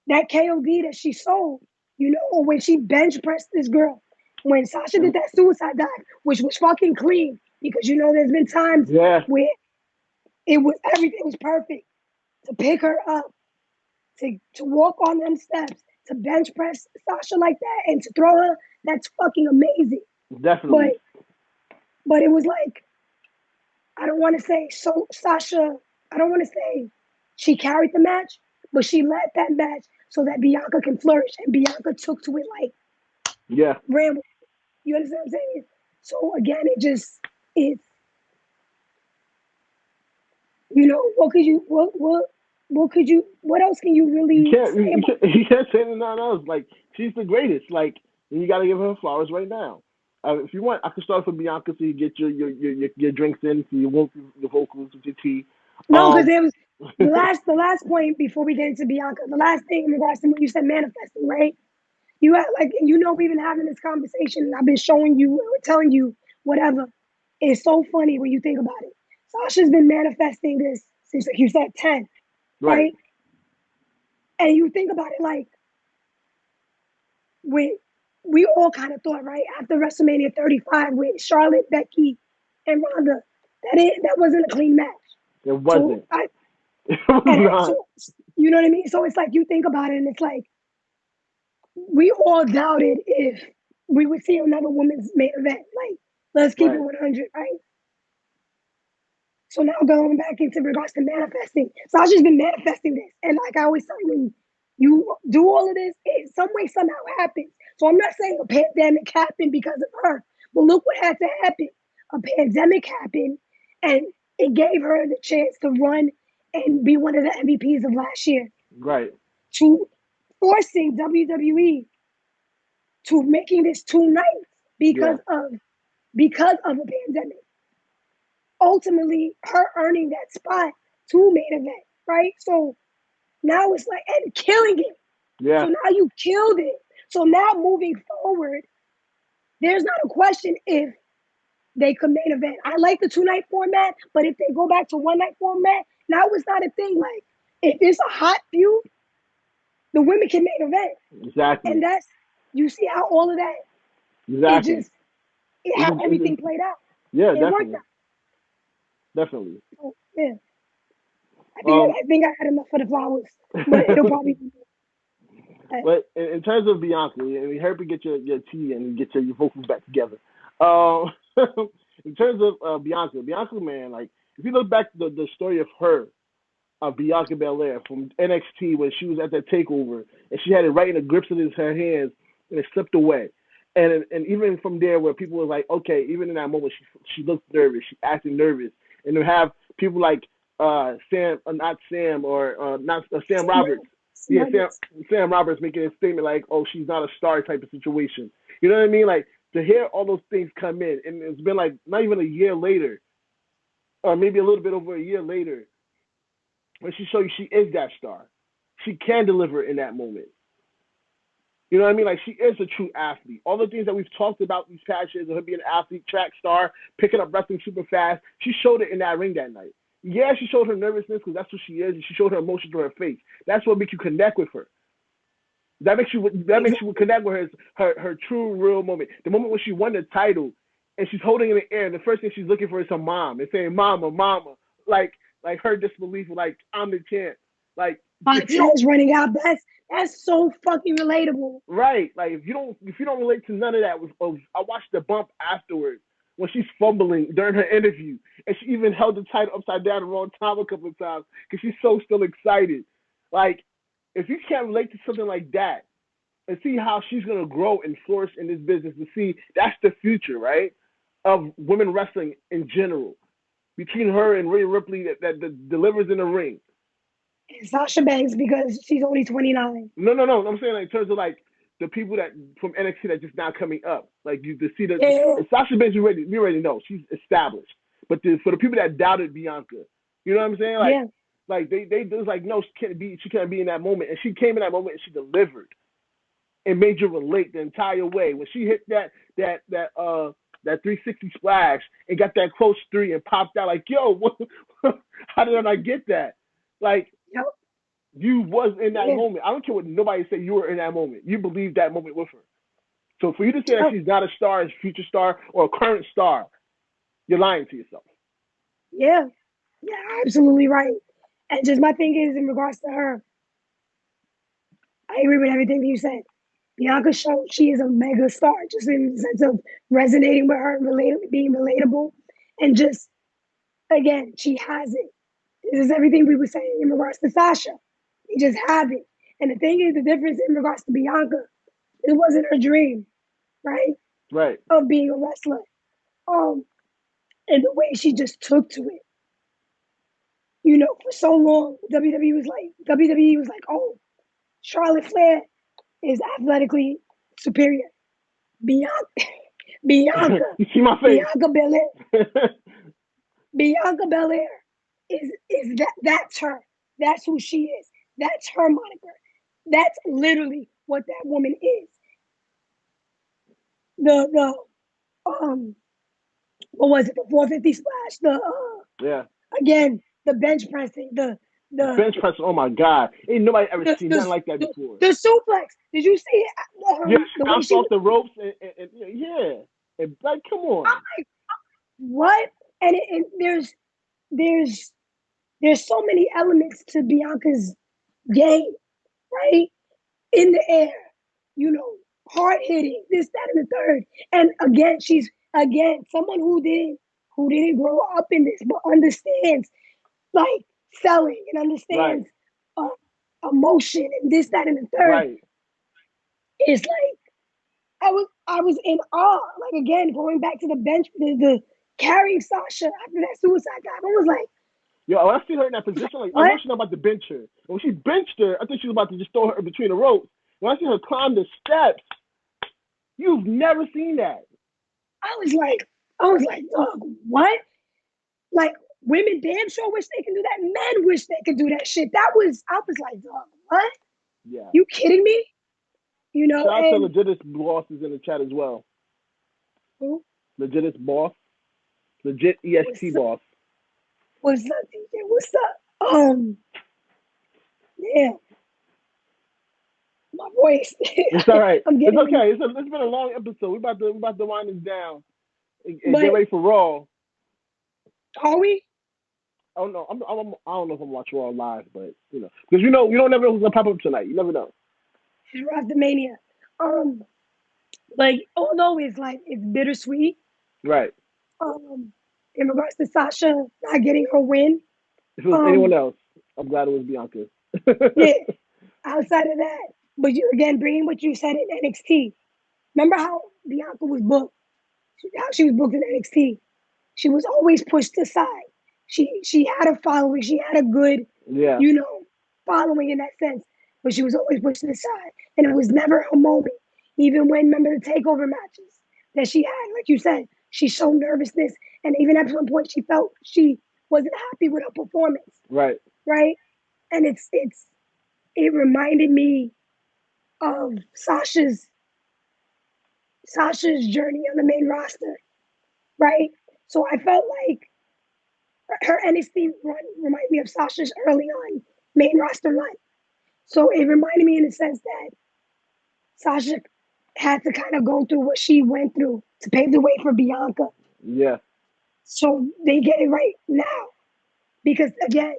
That KOD that she sold. Or when she bench pressed this girl. When Sasha did that suicide dive, which was fucking clean, because there's been times Yeah. where everything was perfect. To pick her up, to walk on them steps, to bench press Sasha like that, and to throw her, that's fucking amazing. Definitely. But it was like, I don't want to say Sasha, I don't want to say she carried the match, but she led that match so that Bianca can flourish, and Bianca took to it like ran with it. You understand what I'm saying? So again, it's what else can you really say about it? You can't say nothing else. Like, she's the greatest. Like, and you got to give her flowers right now. If you want, I can start with Bianca so you get your drinks in, so you won't your vocals with your tea. No, because it was the last point before we get into Bianca. The last thing in regards to when you said manifesting, right? You had we've been having this conversation, and I've been showing you or telling you whatever. It's so funny when you think about it. Sasha's been manifesting this since, like you said, 10, right? And you think about it, like, when we all kind of thought, right, after WrestleMania 35 with Charlotte, Becky, and Ronda, that wasn't a clean match. It wasn't. So It was not. so, you know what I mean? So it's like, you think about it, and it's like, we all doubted if we would see another women's main event. Like, let's keep it 100, right? So now going back into regards to manifesting, Sasha's been manifesting this. And like I always say, when you do all of this, it some way, somehow happens. So I'm not saying a pandemic happened because of her, but look what had to happen. A pandemic happened, and it gave her the chance to run and be one of the MVPs of last year. Right. To forcing WWE to making this 2 nights because of a pandemic. Ultimately, her earning that spot to main event, right? So now it's like, and killing it. Yeah. So now you killed it. So now moving forward, there's not a question if they could main event. I like the 2-night format, but if they go back to 1-night format, now it's not a thing. Like, if it's a hot feud, the women can main event. Exactly. And you see how all of that, exactly. how everything played out. Yeah, it definitely. Worked out. Definitely. So, yeah. I think I had enough for the flowers, but it'll probably be But in terms of Bianca, we hope you get your tea and get your vocals back together. In terms of Bianca, man, like if you look back to the story of her, of Bianca Belair from NXT when she was at that takeover and she had it right in the grips of her hands and it slipped away. And even from there where people were like, okay, even in that moment she looked nervous, she acted nervous. And to have people like Sam Roberts. Yeah, Sam Roberts making a statement like, oh, she's not a star type of situation. You know what I mean? Like to hear all those things come in and it's been like not even a year later or maybe a little bit over a year later when she showed you she is that star. She can deliver in that moment. You know what I mean? Like, she is a true athlete. All the things that we've talked about these past years of her being an athlete, track star, picking up wrestling super fast, she showed it in that ring that night. Yeah, she showed her nervousness because that's who she is, and she showed her emotions to her face. That's what makes you connect with her. That makes you connect with her true, real moment. The moment when she won the title, and she's holding it in the air, and the first thing she's looking for is her mom, and saying, "Mama, Mama." Like her disbelief, like I'm the champ. Like my tail's running out. That's so fucking relatable. Right. Like if you don't relate to none of that, I watched the bump afterwards when she's fumbling during her interview, and she even held the title upside down the wrong time a couple of times because she's so still excited. Like if you can't relate to something like that and see how she's gonna grow and flourish in this business, to see that's the future, right, of women wrestling in general. Between her and Rhea Ripley that delivers in the ring. And Sasha Banks because she's only 29. No. I'm saying like, in terms of like the people that from NXT that just now coming up. Like you to see that Sasha Banks, we already know she's established. But for the people that doubted Bianca, you know what I'm saying? Like, like they was like, no, she can't be in that moment, and she came in that moment and she delivered, and made you relate the entire way when she hit that 360 splash and got that close three and popped out like, yo, how did I not get that? Like, you was in that moment. I don't care what nobody say, you were in that moment. You believed that moment with her. So for you to say that she's not a star, a future star, or a current star, you're lying to yourself. Yeah, absolutely right. And just my thing is in regards to her, I agree with everything that you said. Bianca showed she is a mega star, just in the sense of resonating with her and being relatable. And just, again, she has it. This is everything we were saying in regards to Sasha. They just have it. And the thing is, the difference in regards to Bianca, it wasn't her dream, right? Right. Of being a wrestler. And the way she just took to it. You know, for so long, WWE was like, oh, Charlotte Flair is athletically superior. Bianca. You see my face. Bianca Belair. Bianca Belair is that's her. That's who she is. That's her moniker. That's literally what that woman is. What was it? The 450 splash. Again, the bench pressing. The bench press. Oh my God! Ain't nobody ever seen nothing like that before. The suplex. Did you see it? She bounced off the ropes and and like, come on. Like, what? And there's so many elements to Bianca's game, right? In the air, you know, hard hitting, this, that, and the third. And again, she's someone who didn't grow up in this, but understands like selling and understands emotion and this, that, and the third. Right. It's like I was in awe. Like again, going back to the bench, the carrying Sasha after that suicide dive, I was like, yo, when I see her in that position, like, I know she's not about to bench her. When she benched her, I think she was about to just throw her between the ropes. When I see her climb the steps, you've never seen that. I was like, dog, what? Like, women damn sure wish they can do that. Men wish they could do that shit. I was like, dog, what? Yeah. You kidding me? You know, shout out to Legitist Boss is in the chat as well. Who? Legitist Boss. Legit EST Boss. What's up, DJ? What's up? Yeah. My voice. It's all right. It's okay. It's been a long episode. We're about to wind this down and get ready for Raw. Are we? Oh no, I don't know if I'm watching Raw live, but you know, because you don't never know who's gonna pop up tonight. You never know. It's WrESTlemania. Like although it's bittersweet. Right. In regards to Sasha not getting her win. If it was anyone else, I'm glad it was Bianca. Yeah. Outside of that, but you again bringing what you said in NXT. Remember how Bianca was booked? How she was booked in NXT? She was always pushed aside. She had a following. She had a good, Yeah. following in that sense. But she was always pushed aside, and it was never her moment. Even when remember the takeover matches that she had, like you said, she showed nervousness, and even at some point she felt she wasn't happy with her performance. Right. Right, and it reminded me of Sasha's journey on the main roster, right? So I felt like her NXT run reminded me of Sasha's early on main roster run. So it reminded me in the sense that Sasha had to kind of go through what she went through to pave the way for Bianca. Yeah. So they get it right now. Because again,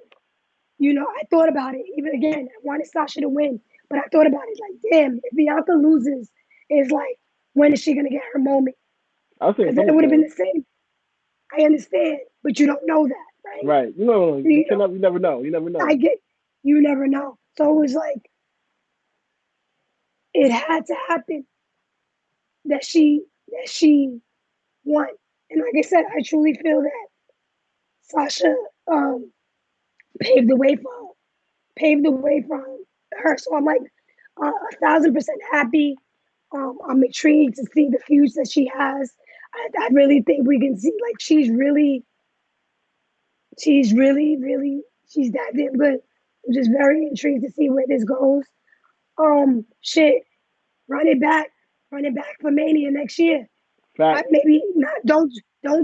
I thought about it. Even again, I wanted Sasha to win. But I thought about it like, damn, if Bianca loses, it's like, when is she going to get her moment? I was saying Because then it would have been the same. I understand, but you don't know that, right? Right. You never know. You never know. You never know. So it was like, it had to happen that she won. And like I said, I truly feel that Sasha paved the way for her. So I'm like 1,000% happy. I'm intrigued to see the feuds that she has. I really think we can see like she's really, she's that damn good. I'm just very intrigued to see where this goes. Shit, run it back for Mania next year. Maybe not. Don't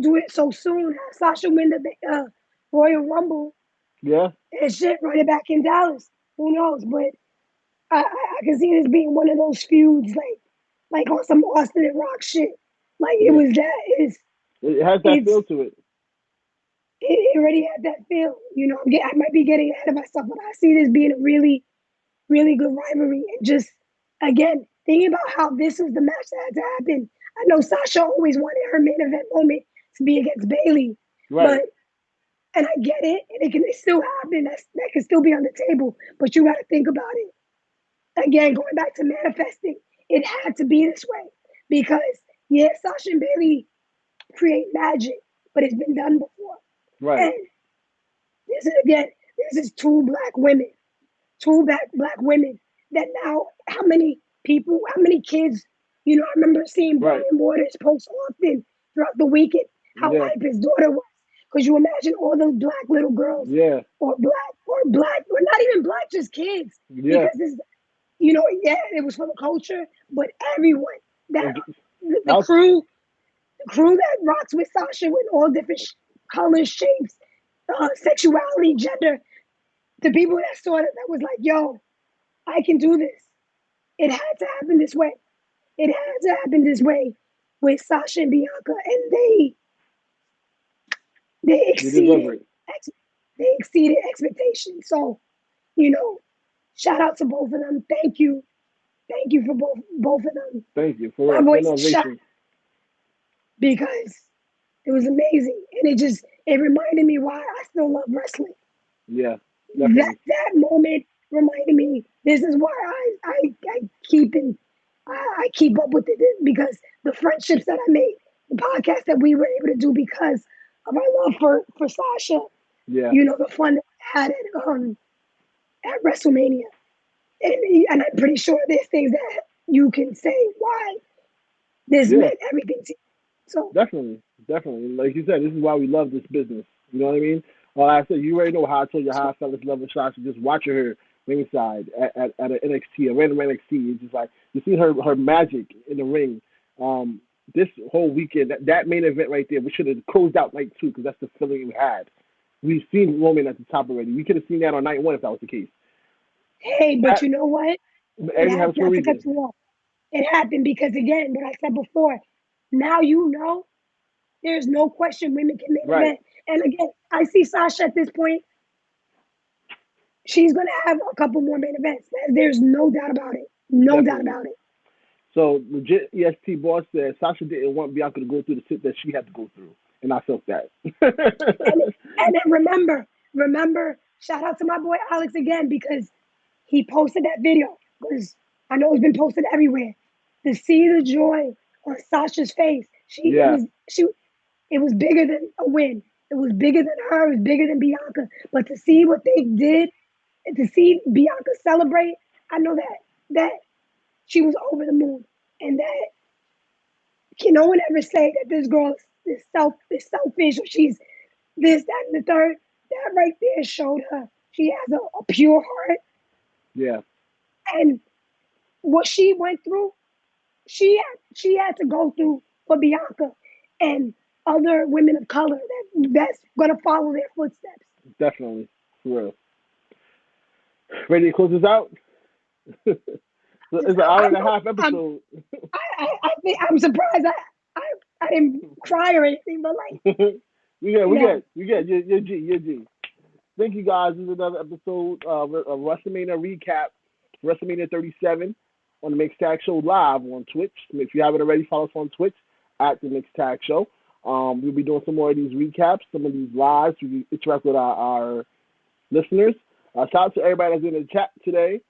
do it so soon. Have Sasha win the Royal Rumble. Yeah. And shit, run it back in Dallas. Who knows? But I can see this being one of those feuds, like on some Austin and Rock shit. Like it was that. It has that feel to it. It already had that feel. I might be getting ahead of myself, but I see this being a really, really good rivalry. And just again, thinking about how this was the match that had to happen. I know Sasha always wanted her main event moment to be against Bayley, right? And I get it, and it can still happen. That can still be on the table, but you got to think about it. Again, going back to manifesting, it had to be this way because Sasha and Bayley create magic, but it's been done before. Right. And this is two black women that now, how many kids, I remember seeing Brian Waters post often throughout the weekend how hype his daughter was. Because you imagine all those black little girls, or not even black, just kids. Yeah. Because it's, it was for the culture, but everyone, the crew that rocks with Sasha with all different colors, shapes, sexuality, gender, the people that saw it, that was like, yo, I can do this. It had to happen this way. It had to happen this way with Sasha and Bianca, and they exceeded expectations. So, shout out to both of them. Thank you for both of them. Thank you for my voice shot because it was amazing, and it reminded me why I still love wrestling. Yeah, definitely. That moment reminded me. This is why I keep up with it, because the friendships that I made, the podcast that we were able to do because of our love for Sasha. Yeah. The fun that I had at WrESTlemania, and I'm pretty sure there's things that you can say why this meant everything to you. So definitely, like you said, this is why we love this business. You know what I mean? Like I said, you already know how I told you how I felt this love with Sasha. Just watching her ringside at an NXT, a random NXT. It's just like you see her magic in the ring. This whole weekend, that main event right there, we should have closed out night 2 because that's the feeling we had. We've seen Roman at the top already. We could have seen that on night 1 if that was the case. Hey, but you know what? It happened because, again, what I said before, now there's no question women can make event. And again, I see Sasha at this point. She's going to have a couple more main events. There's no doubt about it. No doubt Definitely. about it. So legit EST boss said Sasha didn't want Bianca to go through the shit that she had to go through, and I felt that. And then remember, shout out to my boy Alex again because he posted that video because I know it's been posted everywhere. To see the joy on Sasha's face, Yeah. it was bigger than a win. It was bigger than her. It was bigger than Bianca. But to see what they did, and to see Bianca celebrate, I know that she was over the moon, and that no one ever say that this girl is selfish or she's this, that, and the third. That right there showed her she has a pure heart. Yeah. And what she went through, she had to go through for Bianca and other women of color that's gonna follow their footsteps. Definitely. For real. Ready to close this out? It's an hour and a half episode. I think I'm surprised I didn't cry or anything, but like we good. You're G. Thank you guys. This is another episode of WrestleMania recap, WrestleMania 37 on the Mixed Tag Show live on Twitch. If you haven't already, follow us on Twitch at the Mixed Tag Show. We'll be doing some more of these recaps, some of these lives. We interact with our listeners. Shout out to everybody that's in the chat today.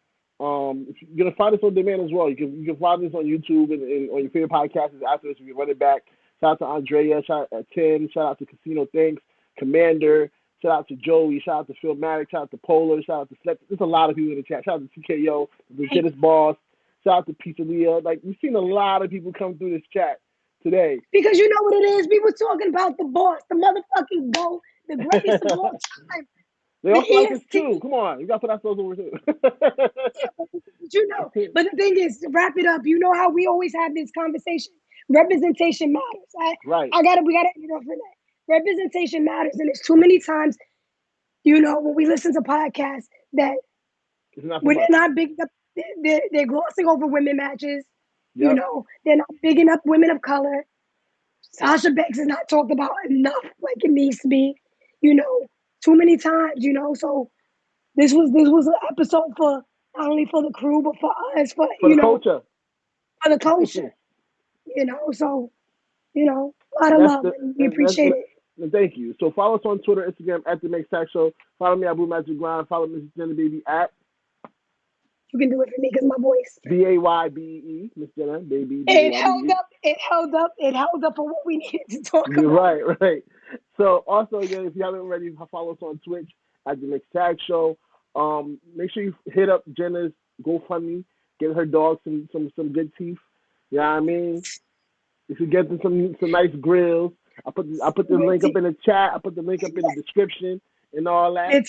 If you're gonna find us on demand as well. You can find us on YouTube and on your favorite podcasts after this. We can run it back. Shout out to Andrea. Shout out to Tim. Shout out to Casino Thanks, Commander. Shout out to Joey. Shout out to Phil Maddox. Shout out to Polar. Shout out to Seth. There's a lot of people in the chat. Shout out to TKO, the Dennis Boss. Shout out to Pizzeria. Like, we've seen a lot of people come through this chat today. Because you know what it is? We were talking about the boss, the motherfucking GOAT, the greatest of all time. They also like us too. Come on. You got to put ourselves over too. You know. But the thing is, to wrap it up, you know how we always have this conversation. Representation matters. Right. We gotta end off for that. Representation matters, and it's too many times, you know, when we listen to podcasts that when they're not big up, they're glossing over women matches. Yep. You know, they're not bigging up women of color. Sasha Banks is not talked about enough like it needs to be. You know, too many times. You know, so this was an episode for not only for the crew but for us, for you the know, culture. For the culture. You know, so you know, a lot of love. We appreciate it. Thank you. So follow us on Twitter, Instagram at The Mixed Tag Show. Follow me at Blue Magic Grind. Follow Mrs. Jenna Baby at. You can do it for me because my voice. BAYBE, Miss Jenna Baby. It held up for what we needed to talk about. Right. So also again, if you haven't already, follow us on Twitch at The Mixed Tag Show. Make sure you hit up Jenna's GoFundMe. Get her dog some good teeth. You know what I mean? If you get them some nice grills. I put the link up in the chat. I put the link up in the description and all that. They're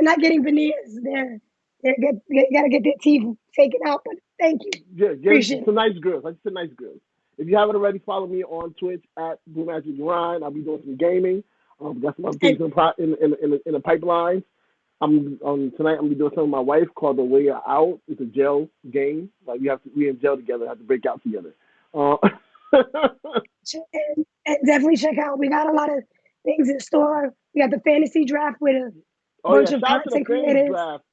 not getting veneers. They gotta get their teeth taken out. But thank you. Yeah, get some nice grills. Like some nice grills. If you haven't already, follow me on Twitch at Blue Magic Grind. I'll be doing some gaming. Got some other things in the pipeline. Tonight I'm gonna be doing something with my wife called The Way Out. It's a jail game. Like we in jail together. Have to break out together. And definitely check out. We got a lot of things in store. We got the fantasy draft with a bunch of content creators. Draft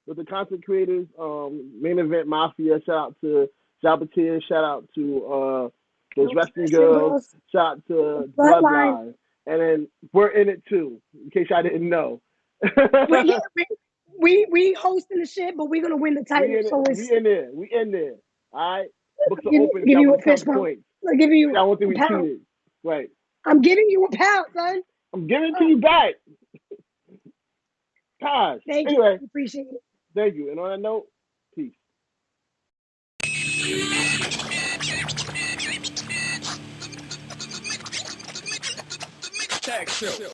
with the content creators. Main Event Mafia. Shout out to Jabatir. Shout out to those wrestling girls. Shout out to Bloodline. And then we're in it too. In case I didn't know. we hosting the shit, but we're gonna win the title. We in there. All right. Books are open. Give you a fist bump. I'm giving you a pound. Right. I'm giving you a pound, son. I'm giving it to you back. Gosh. Thank you. Appreciate it. Thank you. And on that note, peace. Tag Show.